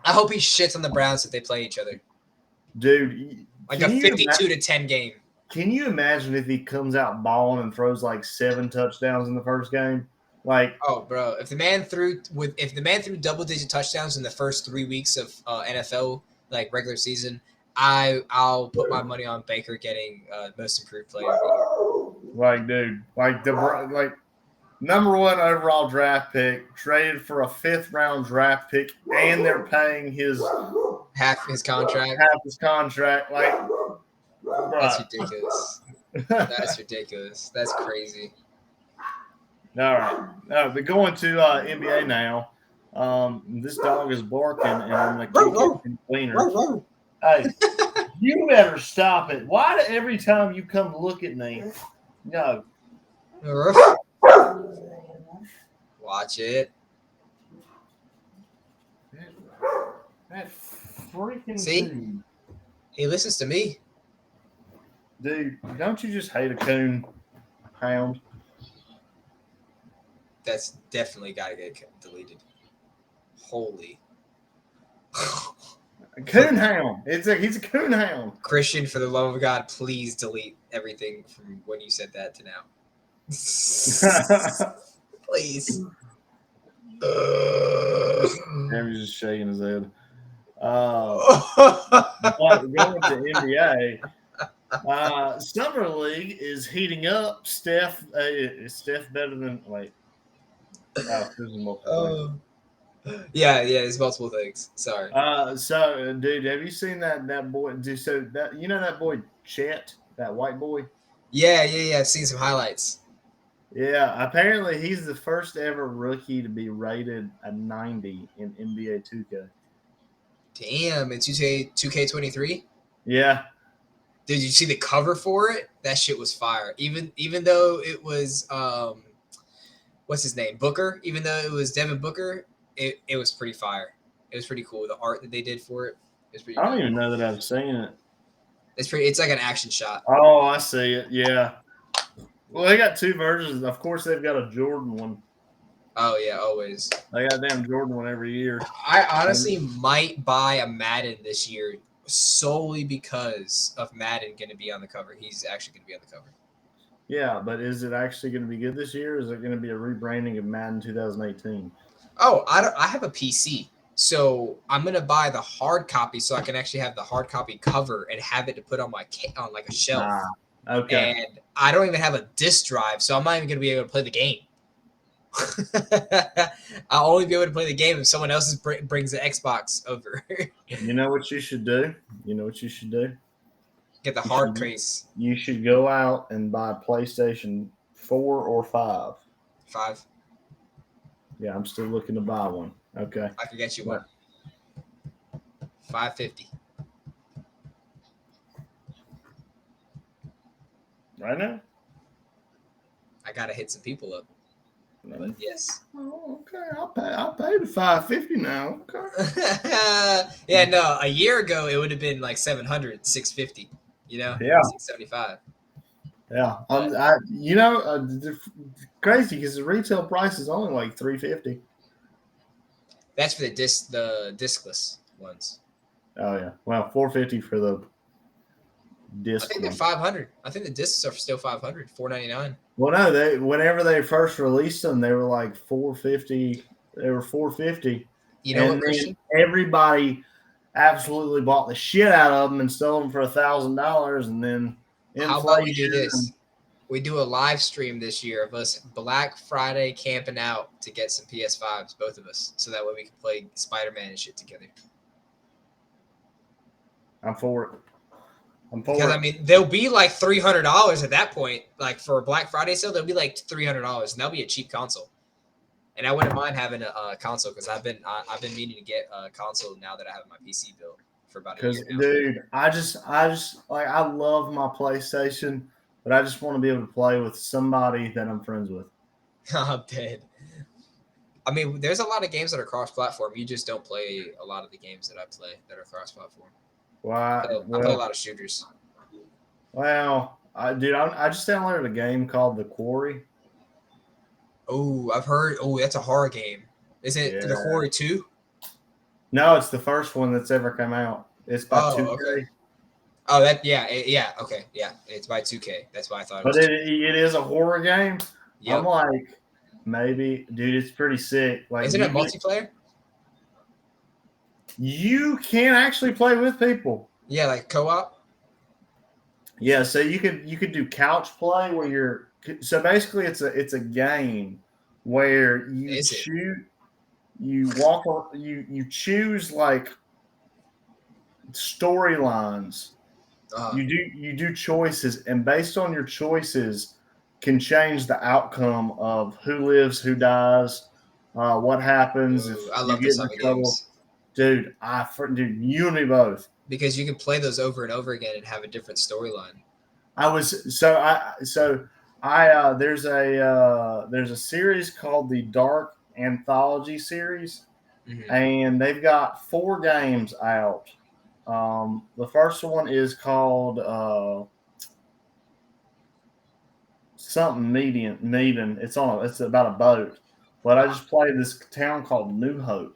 I hope he shits on the Browns if they play each other.
Dude,
Like a 52-10 game.
Can you imagine if he comes out balling and throws like 7 touchdowns in the first game? Like,
oh, bro, if the man threw double-digit touchdowns in the first 3 weeks of NFL like regular season, I'll put my money on Baker getting most improved player of the year.
Like, dude, like number 1 overall draft pick, traded for a 5th-round draft pick, and they're paying his
half his contract.
Like,
that's ridiculous. That's ridiculous. That's crazy.
All right. But going to NBA now. This dog is barking, and I'm going to keep it cleaner. Hey, you better stop it. Why do every time you come look at me? No.
Watch it.
That freaking
See?
dude.
He listens to me.
Dude, don't you just hate a coon hound?
That's definitely got to get deleted. Holy.
A coon hound. He's a coon hound.
Christian, for the love of God, please delete everything from when you said that to now. Please.
He's just shaking his head. But going to NBA, Summer League is heating up. Steph, is Steph better than wait? There's multiple things.
Yeah, there's multiple things. Sorry.
So, dude, have you seen that boy? That boy Chet, that white boy?
Yeah. I've seen some highlights.
Yeah, apparently he's the first ever rookie to be rated a 90 in NBA 2K.
Damn, in 2K23?
Yeah.
Did you see the cover for it? That shit was fire. Even though it was what's his name? Booker, even though it was Devin Booker, it was pretty fire. It was pretty cool. The art that they did for it is pretty
I don't
cool.
even know that I've seen it.
It's like an action shot.
Oh, I see it. Yeah. Well, they got 2 versions. Of course, they've got a Jordan one.
Oh yeah, always.
They got a damn Jordan one every year.
I honestly might buy a Madden this year solely because of Madden going to be on the cover. He's actually going to be on the cover.
Yeah, but is it actually going to be good this year? Or is it going to be a rebranding of Madden 2018?
Oh, I have a PC, so I'm going to buy the hard copy so I can actually have the hard copy cover and have it to put on on like a shelf.
Okay.
And I don't even have a disc drive, so I'm not even going to be able to play the game. I'll only be able to play the game if someone else brings the Xbox over.
You know what you should do?
Get the hard case.
You should go out and buy PlayStation 4 or 5.
5.
Yeah, I'm still looking to buy one. Okay.
I can get you one. $550.
Right now?
I gotta hit some people up. But yes.
Oh, okay. I'll pay the $550 now. Okay.
Yeah, no. A year ago, it would have been like $700, $650. You know.
Yeah.
$675.
Yeah. Crazy because the retail price is only like $350.
That's for the discless ones.
Oh yeah. Well, $450 for the disc.
I think they're $500. I think the discs are still $500, $499.
Well, no, whenever they first released them, they were like $450. They were $450.
You know what, Christian?
Everybody absolutely bought the shit out of them and sold them for $1,000, and then
how about we do this? We do a live stream this year of us Black Friday camping out to get some PS5s, both of us, so that way we can play Spider-Man and shit together.
I'm for it.
Because I mean, they'll be like $300 at that point. Like for a Black Friday sale, they'll be like $300, and that'll be a cheap console. And I wouldn't mind having a console because I've been meaning to get a console now that I have my PC built for about a
Because,
year now.
dude, I just like I love my PlayStation, but I just want to be able to play with somebody that I'm friends with.
I'm dead. I mean, there's a lot of games that are cross-platform. You just don't play a lot of the games that I play that are cross-platform.
Why?
I play a lot of shooters.
Well, I just downloaded a game called The Quarry.
Oh, I've heard. Oh, that's a horror game. Is it The
Yeah.
Quarry 2?
No, it's the first one that's ever come out. It's by 2K.
Okay. Oh, yeah. Okay, yeah. It's by 2K. That's why I thought it was.
But it is a horror game.
Yep.
I'm like, maybe, dude, it's pretty sick. Like,
Isn't it multiplayer?
You can actually play with people.
Yeah, like co-op.
Yeah, so you could do couch play where you're. So basically, it's a game where you shoot, you walk, you choose like storylines. You do choices, and based on your choices, can change the outcome of who lives, who dies, what happens if
I
you
love
get
those
in
type of
trouble.
games.
Dude, you and me both.
Because you can play those over and over again and have a different storyline.
There's a series called the Dark Anthology series, and they've got 4 games out. The first one is called something Meeting. It's about a boat, but I just played this town called New Hope.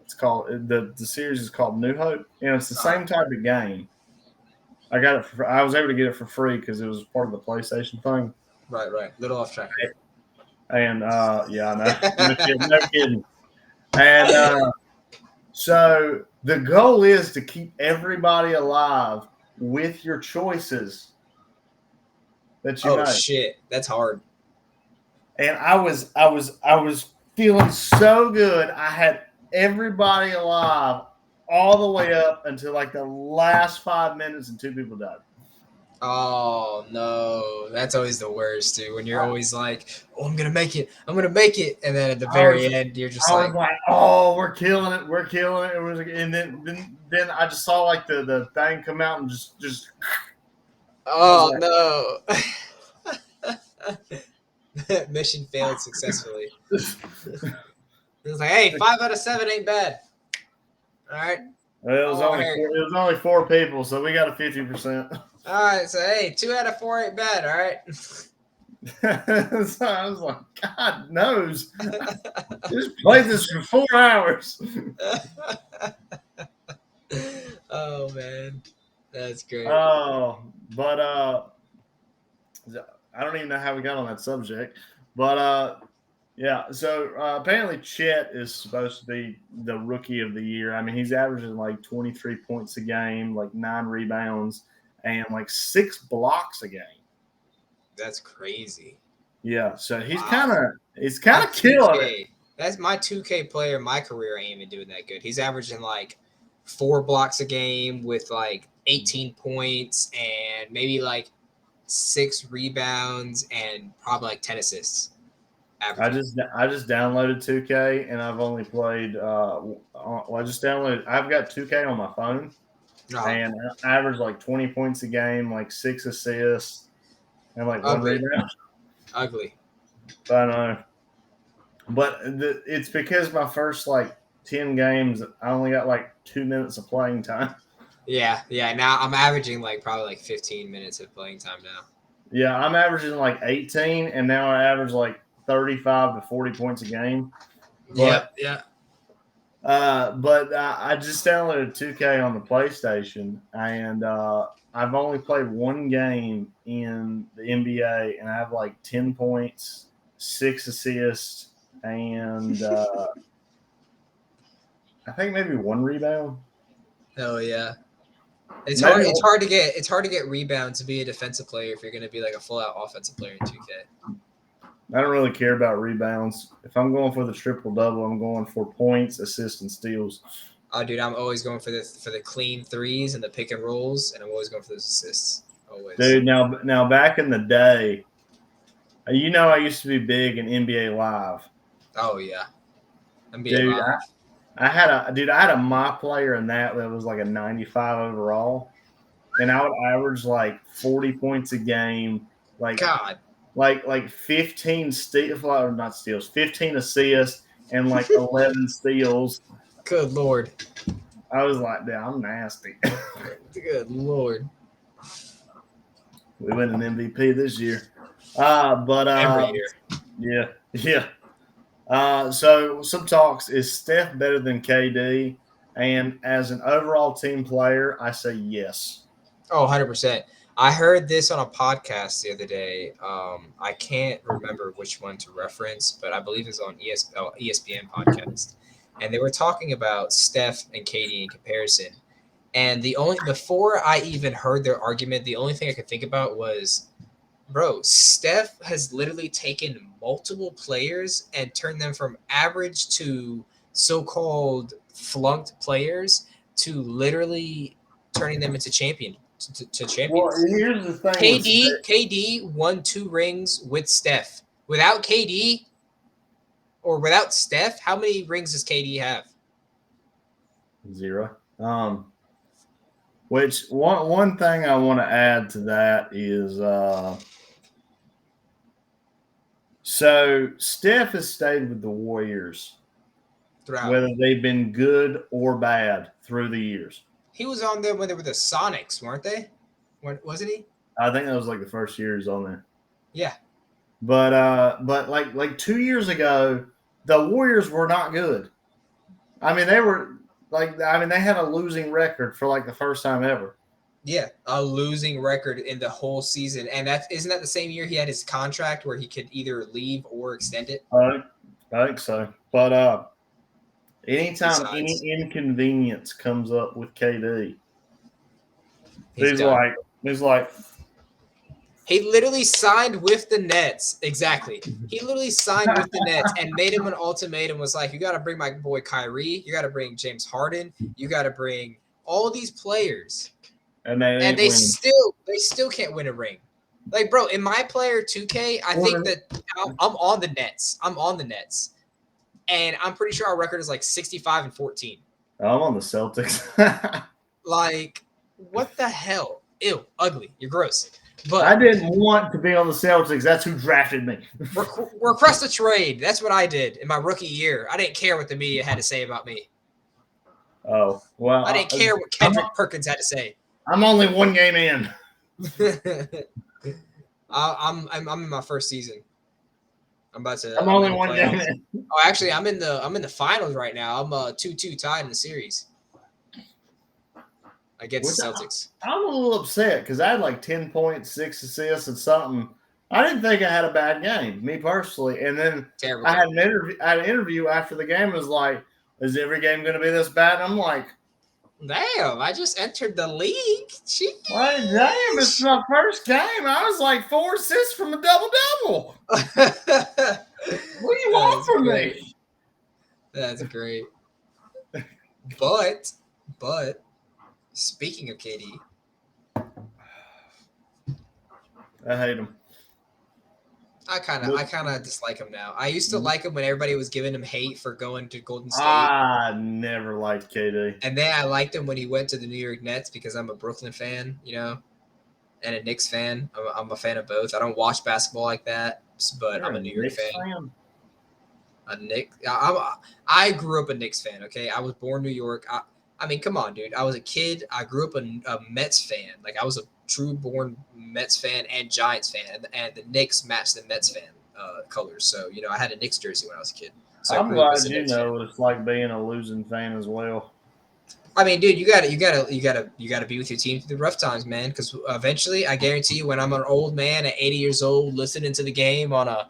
It's called the series is called New Hope, and it's the same type of game. I got it. I was able to get it for free because it was part of the PlayStation thing.
Right. Little off track.
And yeah, no kidding. And so the goal is to keep everybody alive with your choices that you make. Oh
shit, that's hard.
And I was feeling so good. I had everybody alive all the way up until like the last 5 minutes, and 2 people died.
Oh no, that's always the worst, dude. When you're always like, "Oh, I'm gonna make it," and then at the very end, you're just
like, "Oh, we're killing it. It was, and then I just saw like the thing come out and just.
Oh no! Mission failed successfully. It was like, "Hey, 5 out of 7 ain't bad." All right.
Well, it was only 4 people, so we got a 50%.
All right, so hey, 2 out of 4 ain't bad. All right.
So I was like, God knows, just play this for 4 hours.
Oh man, that's great.
Oh, but I don't even know how we got on that subject, but yeah. So apparently Chet is supposed to be the rookie of the year. I mean, he's averaging like 23 points a game, like 9 rebounds, and like 6 blocks a game.
That's crazy.
Yeah, so he's kind of killing it.
That's my 2K player. My career ain't even doing that good. He's averaging like 4 blocks a game with like 18 points and maybe like 6 rebounds and probably like 10 assists.
Averaging. I just downloaded 2K and I've only played. I just downloaded. I've got 2K on my phone, and I average like 20 points a game, like 6 assists, and like 1 rebound.
Ugly.
I know. But it's because my first like 10 games, I only got like 2 minutes of playing time.
Yeah. Now I'm averaging like probably like 15 minutes of playing time now.
Yeah, I'm averaging like 18, and now I average like 35 to 40 points a game.
But, yeah.
But I just downloaded 2K on the PlayStation, and I've only played 1 game in the NBA, and I have like 10 points, 6 assists, and I think maybe 1 rebound.
Oh yeah, it's hard. It's hard to get rebounds to be a defensive player if you're going to be like a full out offensive player in 2K.
I don't really care about rebounds. If I'm going for the triple double, I'm going for points, assists, and steals.
Oh, dude, I'm always going for the clean threes and the pick and rolls, and I'm always going for those assists. Always.
Dude, now back in the day, I used to be big in NBA Live.
Oh yeah, NBA
Dude,
Live.
I had a my player in that was like a 95 overall, and I would average like 40 points a game, like
God,
15 steals, or not steals, 15 assists, and like 11 steals.
good Lord,
I was like, "Dude, I'm nasty."
good Lord.
We win an MVP this year, but
Every year.
yeah, yeah. So some talks, is Steph better than KD? And as an overall team player, I say yes.
Oh, 100%. I heard this on a podcast the other day. I can't remember which one to reference, but I believe it's on ESPN podcast. And they were talking about Steph and Katie in comparison. And before I even heard their argument, the only thing I could think about was, bro, Steph has literally taken multiple players and turned them from average to so-called flunked players to literally turning them into to
Well,
champions.
here's the thing with
KD won 2 rings with Steph. Without KD or without Steph, how many rings does KD have?
zero. Which one thing I want to add to that is so Steph has stayed with the Warriors,
Throughout.
whether they've been good or bad through the years.
He was on there when they were the Sonics, weren't they? Wasn't he?
I think that was like the first year he's on there.
Yeah.
But like 2 years ago, the Warriors were not good. I mean, they had a losing record for like the first time ever.
Yeah, a losing record in the whole season, and isn't that the same year he had his contract where he could either leave or extend it?
I think so. But anytime
Besides,
any inconvenience comes up with KD,
he's done.
he's like,
He literally signed with the Nets. Exactly. He literally signed with the Nets and made him an ultimatum. Was like, you got to bring my boy Kyrie. You got to bring James Harden. You got to bring all these players.
and
They still can't win a ring. Like, bro, in my player 2K, I think that I'm on the Nets. And I'm pretty sure our record is like 65-14.
I'm on the Celtics.
Like, what the hell? Ew, ugly. You're gross. But
I didn't want to be on the Celtics. That's who drafted me.
request a trade. That's what I did in my rookie year. I didn't care what the media had to say about me.
Oh, well.
I didn't care what Kendrick Perkins had to say.
I'm only one game in.
I'm in my first season. I'm
only one game in.
Oh, actually, I'm in the finals right now. I'm 2-2 tied in the series against the Celtics.
I'm a little upset because I had like 10 points, 6 assists, and something. I didn't think I had a bad game, me personally. And then I had an interview after the game. It was like, is every game going to be this bad? And I'm like,
damn, I just entered the league. Jeez.
Well, damn, it's my first game. I was like 4 assists from a double-double. What do you want from me?
That's great. But speaking of KD,
I hate him.
I kind of dislike him now. I used to like him when everybody was giving him hate for going to Golden State.
I never liked KD.
And then I liked him when he went to the New York Nets because I'm a Brooklyn fan, and a Knicks fan. I'm a fan of both. I don't watch basketball like that, but I'm a New York fan. I grew up a Knicks fan, okay? I was born in New York. I mean, come on, dude. I was a kid. I grew up a Mets fan. Like, I was a true born Mets fan and Giants fan, and the Knicks matched the Mets fan colors. So, I had a Knicks jersey when I was a kid. So
I'm glad you know what it's like being a losing fan as well.
I mean, dude, you gotta be with your team through the rough times, man. Because eventually, I guarantee you, when I'm an old man at 80 years old, listening to the game on a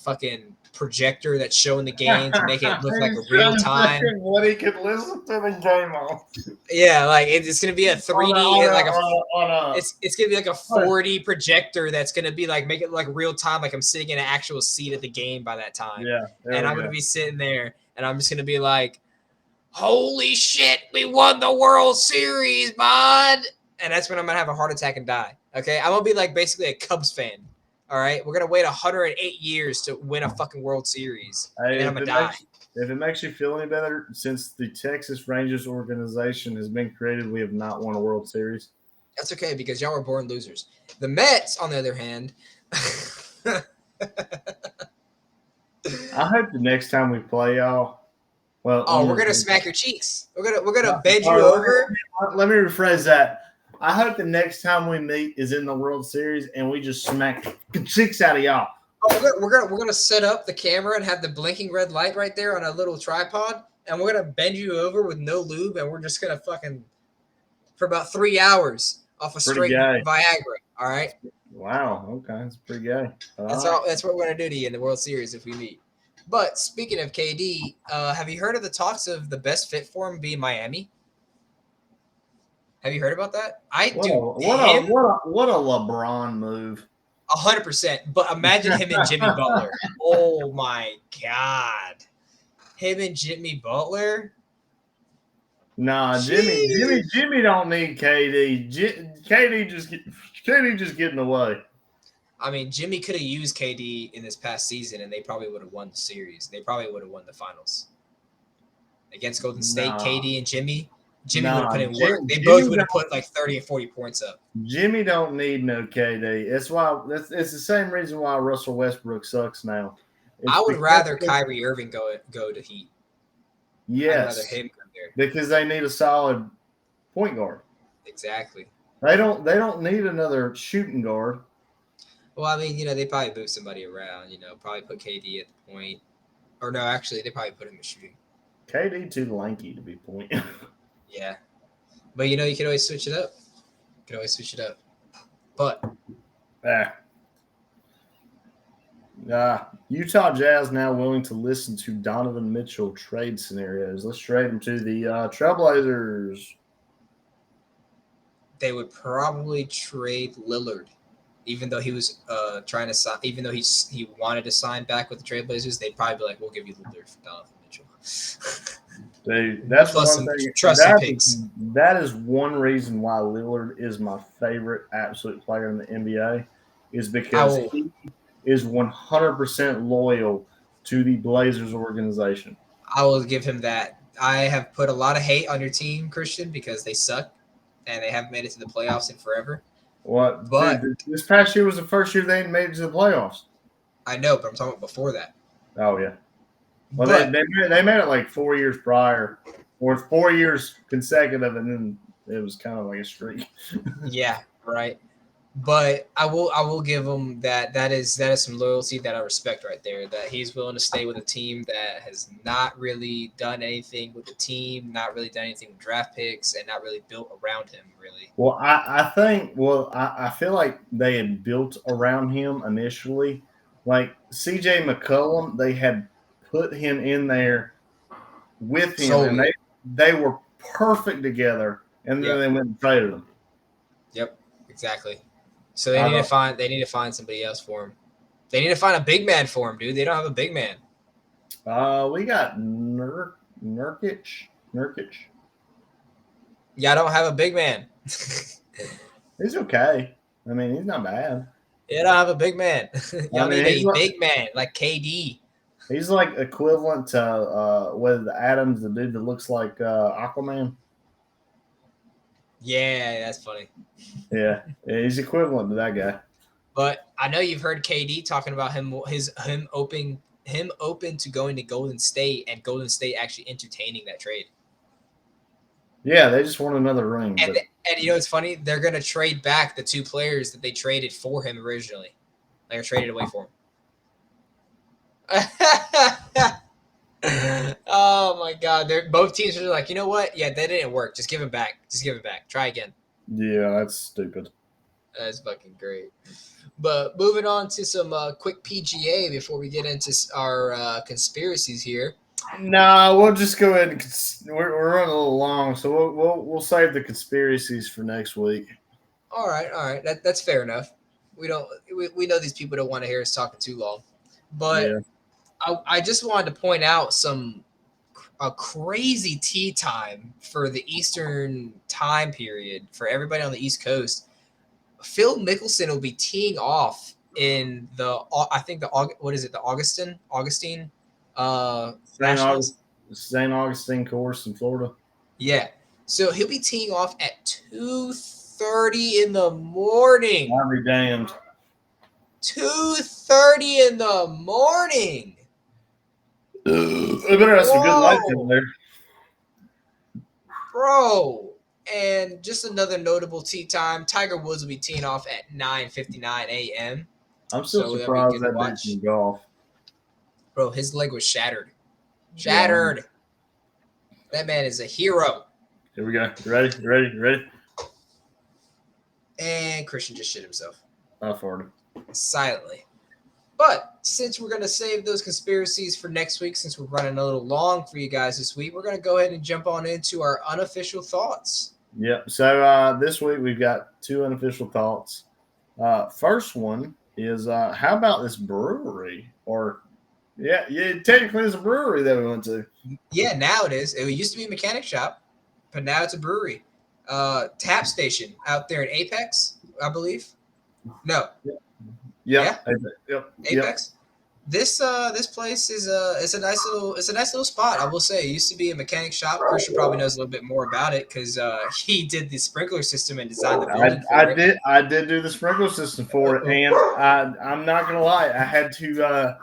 fucking projector that's showing the game to make it look like a real time.
What he could listen to the game on.
Yeah, like it's gonna be a 3D, it's gonna be like a 4D projector that's gonna be like make it like real time, like I'm sitting in an actual seat at the game by that time.
Yeah,
and I'm gonna be sitting there, and I'm just gonna be like, holy shit, we won the World Series, bud. And that's when I'm going to have a heart attack and die. Okay? I'm going to be like basically a Cubs fan. All right, we're gonna wait 108 years to win a fucking World Series, and
Hey,
then I'm gonna die.
if it makes you feel any better, since the Texas Rangers organization has been created, we have not won a World Series.
That's okay because y'all were born losers. The Mets, on the other hand,
I hope the next time we play y'all, well,
we're gonna smack your cheeks. We're gonna bend you
All right,
over.
let me rephrase that. I hope the next time we meet is in the World Series and we just smack the cheeks out of y'all.
Oh, we're gonna set up the camera and have the blinking red light right there on a little tripod, and we're gonna bend you over with no lube, and we're just gonna fucking for about 3 hours off a
Pretty
straight
gay.
Viagra. All right,
Wow. Okay, that's pretty gay.
that's all. That's what we're gonna do to you in the World Series if we meet. But speaking of KD, have you heard of the talks of the best fit for him being Miami? Have you heard about that?
What a LeBron move.
100%. But imagine him and Jimmy Butler. Oh my god, him and Jimmy Butler.
Nah,
Sheesh.
Jimmy don't need KD. KD just getting away.
I mean, Jimmy could have used KD in this past season, and they probably would have won the series. They probably would have won the finals against Golden State.
Nah,
KD and Jimmy would have put in work. They
Jimmy
both would have put like 30 and 40 points up.
Jimmy don't need no KD. It's the same reason why Russell Westbrook sucks now.
I would rather Kyrie Irving go to Heat.
Yes,
I'd rather him go there.
because they need a solid point guard.
Exactly.
They don't need another shooting guard.
Well, I mean, they probably move somebody around. Probably put KD at the point, or no, actually, they probably put him in shooting.
KD too lanky to be point.
Yeah, but you can always switch it up. But
Utah Jazz now willing to listen to Donovan Mitchell trade scenarios. Let's trade him to the Trailblazers.
they would probably trade Lillard, even though he was trying to sign. Even though he wanted to sign back with the Trailblazers, they'd probably be like, "We'll give you Lillard for Donovan Mitchell."
Dude, that's
Plus
one thing.
trusty picks.
That is one reason why Lillard is my favorite absolute player in the NBA, is because he is 100% loyal to the Blazers organization.
I will give him that. I have put a lot of hate on your team, Christian, because they suck and they haven't made it to the playoffs in forever.
What?
But
Dude, this past year was the first year they made it to the playoffs.
I know, but I'm talking about before that.
Oh yeah. Well,
but,
they made it like 4 years prior, or 4 years consecutive, and then it was kind of like a streak.
Yeah, right. But I will give him that. That is some loyalty that I respect right there. That he's willing to stay with a team that has not really done anything with the team, not really done anything with draft picks, and not really built around him. Really.
Well, I feel like they had built around him initially. Like CJ McCollum, they had put him in there with him, and they were perfect together, and then they went and traded him.
Yep, exactly. So they need to find somebody else for him. They need to find a big man for him, dude. They don't have a big man.
We got Nurkic.
Yeah, I don't have a big man.
He's okay. I mean, he's not bad.
Yeah, I don't have a big man. Y'all need a big man like KD.
He's like equivalent to with Adams, the dude that looks like Aquaman.
Yeah, that's funny.
Yeah, he's equivalent to that guy.
But I know you've heard KD talking about him open to going to Golden State, and Golden State actually entertaining that trade.
Yeah, they just want another ring.
And it's funny, they're gonna trade back the two players that they traded for him originally. They were traded away for him. Oh my god, both teams are like, you know what? Yeah, that didn't work. Just give it back. Try again.
Yeah, that's stupid.
That's fucking great. But moving on to some quick PGA before we get into our conspiracies here.
No, we'll just go ahead and we're running a little long, so we'll save the conspiracies for next week.
All right. That's fair enough. We know these people don't want to hear us talking too long, but yeah. I just wanted to point out a crazy tee time for the Eastern time period for everybody on the East Coast. Phil Mickelson will be teeing off in the I think the what is it, the Augustine
St.
Nationals.
St. Augustine course in Florida.
Yeah, so he'll be teeing off at 2:30 in the morning.
I'll be damned.
2:30 in the morning.
They better have some good lights over there.
Bro. And just another notable tee time. Tiger Woods will be teeing off at 9:59 a.m.
I'm still
So that'll be
surprised
good to
that
watch.
dude can golf.
Bro, his leg was shattered. Shattered. Yeah. That man is a hero.
Here we go. You ready? You ready? You ready?
And Christian just shit himself.
I farted.
Silently. But since we're going to save those conspiracies for next week, since we're running a little long for you guys this week, we're going to go ahead and jump on into our unofficial thoughts.
Yep. So this week we've got two unofficial thoughts. First one is how about this brewery? Or technically it's a brewery that we went to.
Yeah, now it is. It used to be a mechanic shop, but now it's a brewery. Tap station out there in Apex, I believe. No.
Yep.
Yeah.
Yep.
Apex. This place is it's a nice little spot. I will say it used to be a mechanic shop. Christian probably knows a little bit more about it because he did the sprinkler system and designed the building.
I did do the sprinkler system for it, and I'm not gonna lie, I had to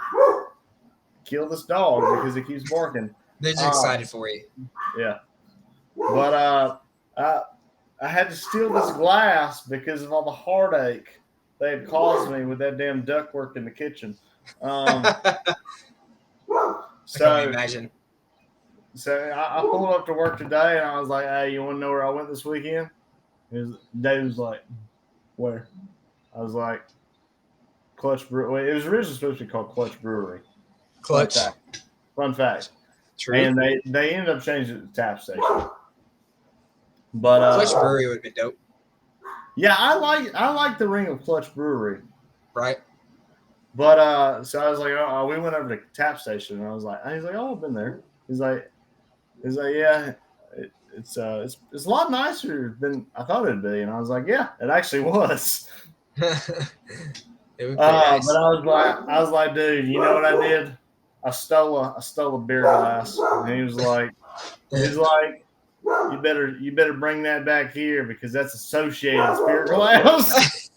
kill this dog because it keeps barking.
They're just excited for you.
Yeah, but I had to steal this glass because of all the heartache they had caused me with that damn ductwork in the kitchen.
I can imagine.
So I pulled up to work today and I was like, "Hey, you want to know where I went this weekend?" Dave was like, "Where?" I was like, "Clutch Brewery." It was originally supposed to be called Clutch Brewery.
Clutch.
Fun fact.
True.
And they ended up changing it to Tap Station. But
Clutch Brewery would have been dope.
Yeah, I like the ring of Clutch Brewery.
Right.
But so I was like, oh, we went over to Tap Station, and I was like, he's like, oh, I've been there. He's like, yeah, it's a lot nicer than I thought it'd be, and I was like, yeah, it actually was.
It would be nice.
But I was like, dude, you know what I did? I stole a beer glass, and he was like, you better bring that back here because that's Associated beer glass.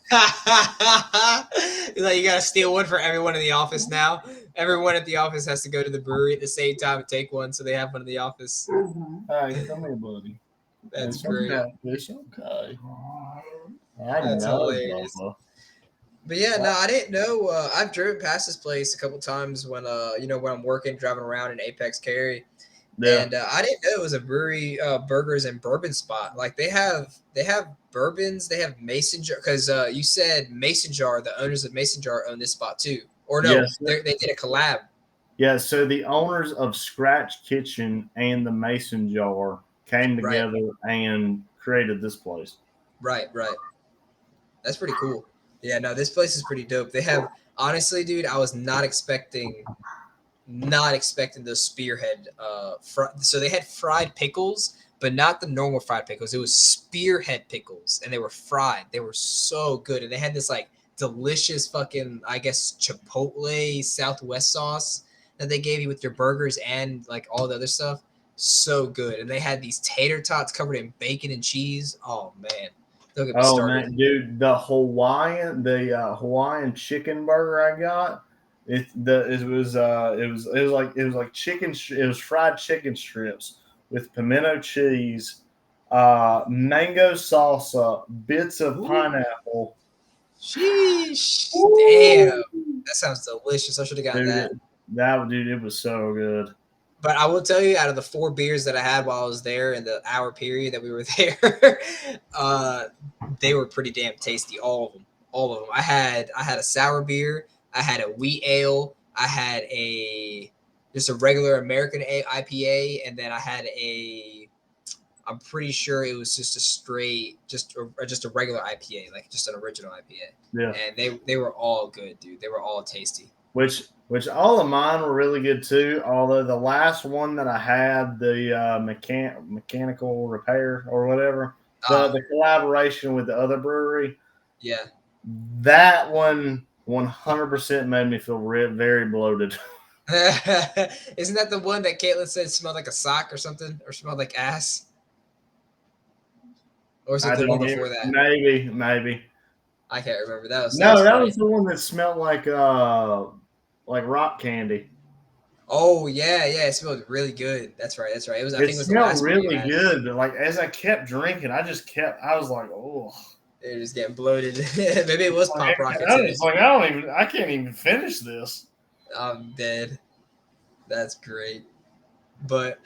Like, you gotta steal one for everyone in the office now. Everyone at the office has to go to the brewery at the same time and take one, so they have one in the office.
Hey, come here, buddy.
That's great.
It's okay.
That's hilarious. But yeah, no, I didn't know. I've driven past this place a couple times when when I'm working, driving around in Apex Cary. Yeah. And I didn't know it was a brewery, burgers and bourbon spot. Like they have bourbons, they have Mason Jar, because you said Mason Jar, the owners of Mason Jar own this spot too. Or no, yes, they did a collab.
Yeah, so the owners of Scratch Kitchen and the Mason Jar came together and created this place.
Right. That's pretty cool. Yeah, no, this place is pretty dope. They have, honestly, dude, I was not expecting those spearhead so they had fried pickles, but not the normal fried pickles. It was spearhead pickles, and they were fried. They were so good, and they had this like delicious fucking, I guess, chipotle Southwest sauce that they gave you with your burgers and like all the other stuff. So good. And they had these tater tots covered in bacon and cheese. Oh man.
Man, dude, the Hawaiian chicken burger I got, it was like chicken. It was fried chicken strips with pimento cheese, mango salsa, bits of pineapple.
Sheesh! Damn, that sounds delicious. I should have gotten that.
Dude, it was so good.
But I will tell you, out of the 4 beers that I had while I was there in the hour period that we were there, they were pretty damn tasty. All of them. I had a sour beer. I had a wheat ale. I had just a regular American IPA, and then I had I'm pretty sure it was just a straight, just a regular IPA, like just an original IPA.
Yeah.
And they were all good, dude. They were all tasty.
Which all of mine were really good too. Although the last one that I had, the mechanical repair or whatever, the collaboration with the other brewery,
yeah,
that one 100% made me feel very bloated.
Isn't that the one that Caitlin said smelled like a sock or something, or smelled like ass? Or is it
I
the one
don't even,
before that?
maybe.
I can't remember. That was
No, that
funny.
was the one that smelled like rock candy.
Oh yeah, it smelled really good. That's right. It was. I
It
think it was the
smelled
last one you
really
had.
good. Like as I kept drinking, I was like, oh.
It was getting bloated. Maybe it was Pop Rockets
I
in
was
it.
like, I can't even finish this.
I'm dead. That's great. But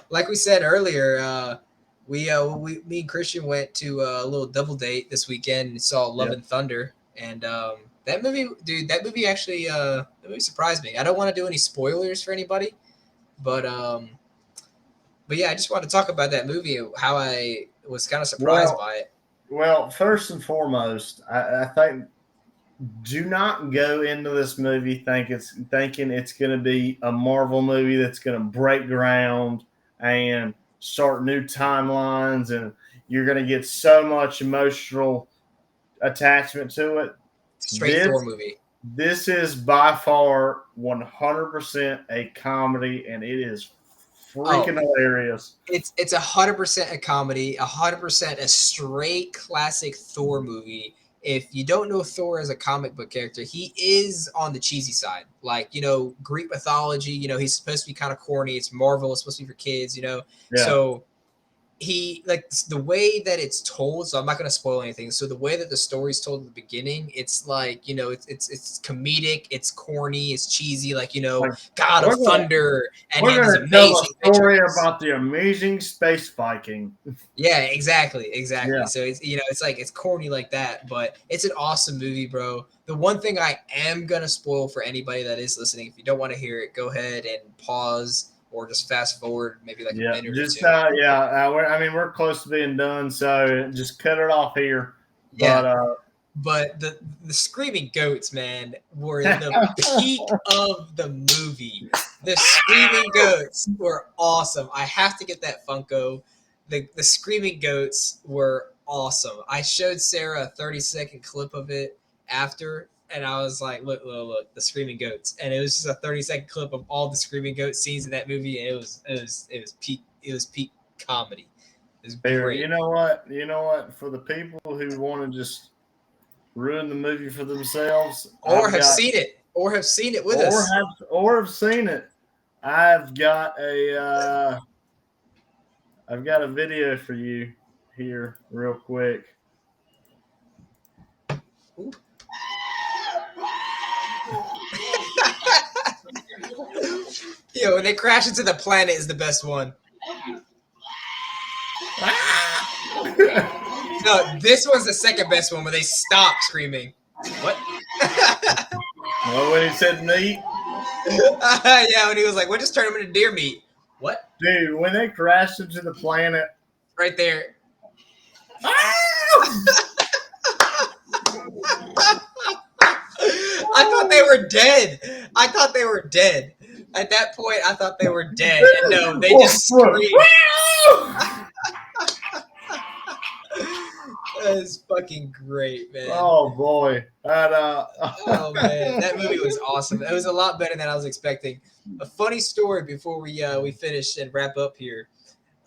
like we said earlier, me and Christian went to a little double date this weekend and saw Love
Yeah.
and Thunder, and that movie, dude, that movie surprised me. I don't want to do any spoilers for anybody, but yeah, I just want to talk about that movie, how I was kind of surprised
Well,
by it.
first and foremost, I think do not go into this movie thinking it's going to be a Marvel movie that's going to break ground and start new timelines, and you're going to get so much emotional attachment to it.
Straight
This
Thor movie.
this is by far 100% a comedy, and it is
Oh,
freaking hilarious.
it's 100% a comedy, 100% a straight classic Thor movie. If you don't know Thor as a comic book character, he is on the cheesy side. Like, Greek mythology, he's supposed to be kind of corny. It's Marvel, it's supposed to be for kids.
Yeah.
So he, like, the way that it's told, so I'm not going to spoil anything. So the way that the story's told at the beginning, it's like, it's comedic, it's corny, it's cheesy, like,
Like
God of
we're gonna
Thunder, and he
we're
had these
gonna tell a
amazing
story
visuals.
about the amazing space Viking.
Yeah, exactly.
Yeah.
So it's like it's corny like that, but it's an awesome movie, bro. The one thing I am gonna spoil for anybody that is listening, if you don't want to hear it, go ahead and pause or just fast forward maybe like a
Yeah,
minute or
just
two.
we're close to being done, so just cut it off here.
Yeah,
But
but the screaming goats, man, were the peak of the movie. The screaming goats were awesome. I have to get that Funko. The screaming goats were awesome. I showed Sarah a 30-second clip of it after, and I was like, look, the screaming goats. And it was just a 30-second clip of all the screaming goat scenes in that movie, and it was peak comedy. It was
here,
great.
you know what? For the people who want to just ruin the movie for themselves,
Or have seen it. Or have seen it with
or
us.
have seen it. I've got a video for you here, real quick.
Yo, when they crash into the planet is the best one. No, this one's the second best one where they stop screaming. What?
Well, when he said meat,
Yeah, when he was like, "What just turned him into deer meat?" What?
dude, when they crashed into the planet,
Right there. I thought they were dead. At that point, I thought they were dead. And no, they just screamed. That is fucking great, man.
Oh boy!
Oh man, that movie was awesome. It was a lot better than I was expecting. A funny story before we finish and wrap up here.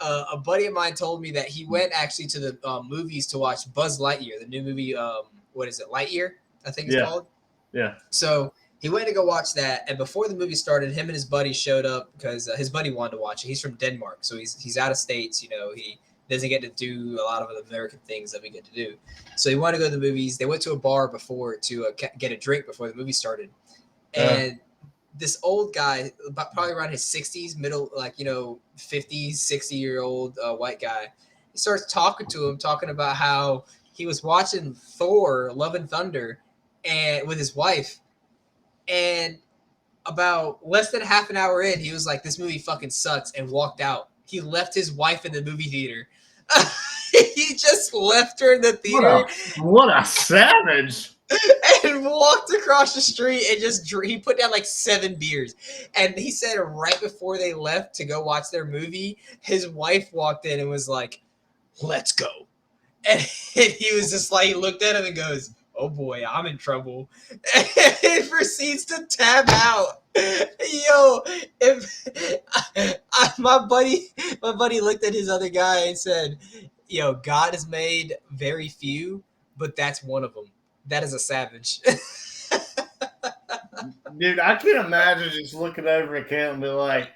A buddy of mine told me that he went actually to the movies to watch Buzz Lightyear, the new movie. What is it, Lightyear? I think it's
Yeah.
called.
Yeah.
So he went to go watch that, and before the movie started, him and his buddy showed up because his buddy wanted to watch it. He's from Denmark, so he's out of states. He doesn't get to do a lot of the American things that we get to do. So he wanted to go to the movies. They went to a bar before to get a drink before the movie started, and this old guy, probably around his 60s, middle, like 50s, 60-year-old white guy, he starts talking to him, talking about how he was watching Thor: Love and Thunder, and with his wife. And about less than half an hour in, he was like, "This movie fucking sucks," and walked out. He left his wife in the movie theater. He just left her in the theater.
What a savage!
And walked across the street and he put down like 7 beers. And he said right before they left to go watch their movie, his wife walked in and was like, "Let's go." And he was just like, he looked at him and goes, oh boy, I'm in trouble. And he proceeds to tap out. Yo, my buddy looked at his other guy and said, "Yo, God has made very few, but that's one of them. That is a savage."
Dude, I can't imagine just looking over at Cam and be like,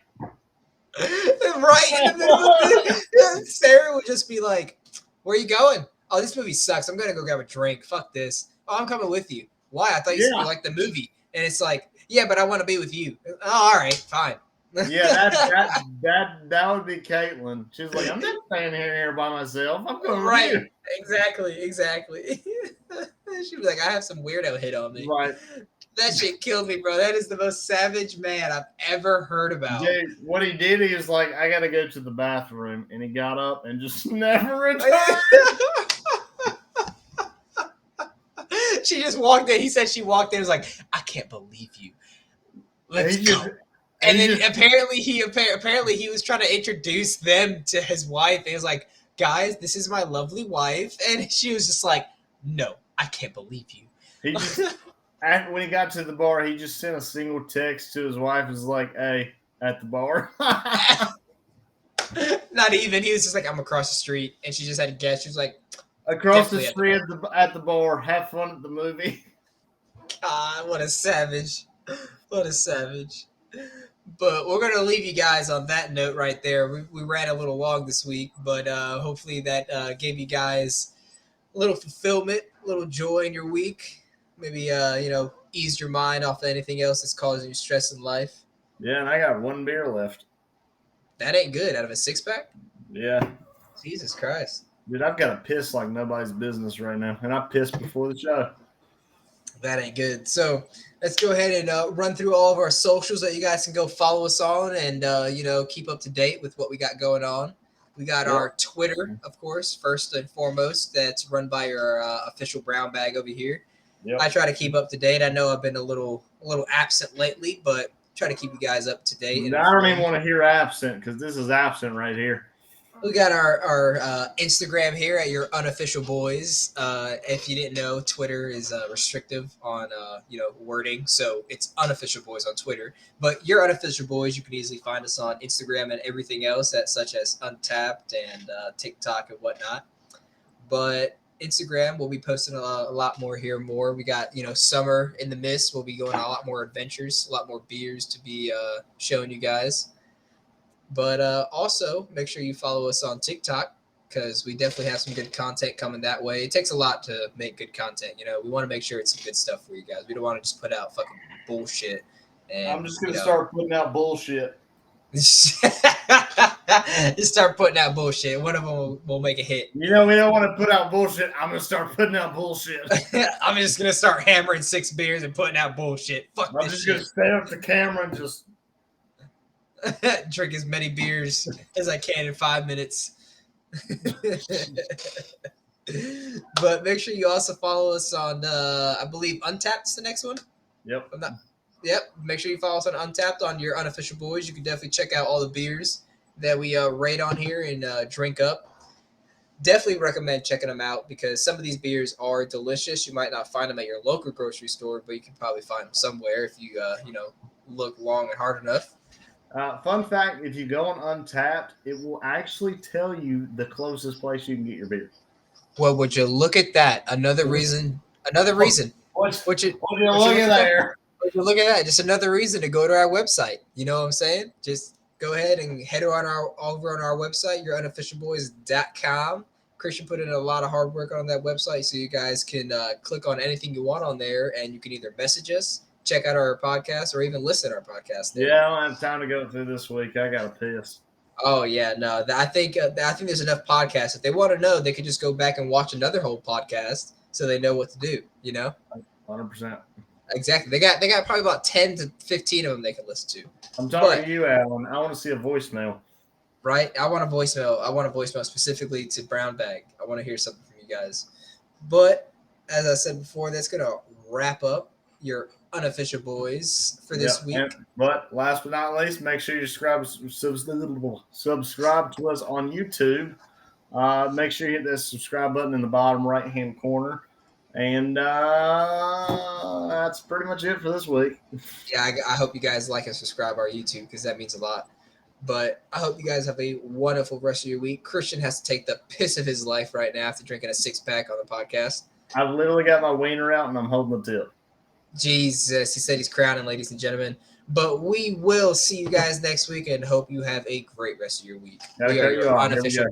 right in the middle of it, Sarah would just be like, "Where are you going? Oh, this movie sucks. I'm gonna go grab a drink. Fuck this. Oh, I'm coming with you. Why? I thought you said you
yeah.
liked the movie." And it's like, "Yeah, but I want to be with you." Oh, all right, fine.
Yeah, that would be Caitlin. She's like, I'm not staying here by myself. I'm going with
Right.
you.
Exactly. She'd be like, "I have some weirdo hit on me."
Right.
That shit killed me, bro. That is the most savage man I've ever heard about.
Dude, what he did, he was like, I gotta go to the bathroom, and he got up and just never returned.
She just walked in. He said she walked in and was like, "I can't believe you. Let's go." And then apparently he was trying to introduce them to his wife. And he was like, "Guys, this is my lovely wife." And she was just like, "No, I can't believe you."
He just, when he got to the bar, he just sent a single text to his wife. Is like, "Hey, at the bar."
Not even. He was just like, "I'm across the street," and she just had to guess. She was like,
across the street at the bar. Have fun at the movie.
God, what a savage! What a savage! But we're going to leave you guys on that note right there. We ran a little long this week, but hopefully that gave you guys a little fulfillment, a little joy in your week. Maybe, eased your mind off of anything else that's causing you stress in life.
Yeah, and I got one beer left.
That ain't good. Out of a 6-pack?
Yeah.
Jesus Christ.
Dude, I've got to piss like nobody's business right now. And I pissed before the show.
That ain't good. So let's go ahead and run through all of our socials that you guys can go follow us on and, keep up to date with what we got going on. We got our Twitter, of course, first and foremost. That's run by your official brown bag over here. Yep. I try to keep up to date. I know I've been a little absent lately, but try to keep you guys up to date.
I don't even want to hear absent because this is absent right here.
We got our Instagram here at your Unofficial Boys. If you didn't know, Twitter is restrictive on wording, so it's Unofficial Boys on Twitter. But your Unofficial Boys, you can easily find us on Instagram and everything else, such as Untapped and TikTok and whatnot. But Instagram, we'll be posting a lot more here. We got summer in the mist. We'll be going on a lot more adventures, a lot more beers to be showing you guys. But also, make sure you follow us on TikTok because we definitely have some good content coming that way. It takes a lot to make good content. We want to make sure it's some good stuff for you guys. We don't want to just put out fucking bullshit. And,
I'm just going to start putting out bullshit.
Just start putting out bullshit. One of them will make a hit.
We don't want to put out bullshit. I'm going to start putting out bullshit.
I'm just going to start hammering 6 beers and putting out bullshit. Fuck this shit. I'm just going
to stand up the camera and just
drink as many beers as I can in 5 minutes. But make sure you also follow us on, I believe, Untapped's the next one.
Yep.
Yep. Make sure you follow us on Untapped on your Unofficial Boys. You can definitely check out all the beers that we rate on here and drink up. Definitely recommend checking them out because some of these beers are delicious. You might not find them at your local grocery store, but you can probably find them somewhere if you, look long and hard enough.
Fun fact, if you go on Untapped, it will actually tell you the closest place you can get your beer.
Well, would you look at that? Another reason.
Would you look at there?
Would you look at that? Just another reason to go to our website. You know what I'm saying? Just go ahead and head over on our website, yourounofficialboys.com. Christian put in a lot of hard work on that website, so you guys can click on anything you want on there, and you can either message us, check out our podcast, or even listen to our podcast there.
Yeah, I don't have time to go through this week. I got to piss.
Oh, yeah, no. I think there's enough podcasts. If they want to know, they could just go back and watch another whole podcast so they know what to do,
100%.
Exactly. They got probably about 10 to 15 of them they can listen to.
I'm talking to you, Alan. I want to see a voicemail.
Right? I want a voicemail specifically to Brown Bag. I want to hear something from you guys. But as I said before, that's going to wrap up your Unofficial Boys for this week.
But last but not least, make sure you subscribe to us on YouTube. Make sure you hit that subscribe button in the bottom right-hand corner. And that's pretty much it for this week.
Yeah, I hope you guys like and subscribe our YouTube because that means a lot. But I hope you guys have a wonderful rest of your week. Christian has to take the piss of his life right now after drinking a 6-pack on the podcast.
I've literally got my wiener out and I'm holding the tip.
Jesus, he said he's crowning, ladies and gentlemen. But we will see you guys next week and hope you have a great rest of your week. We are your unofficial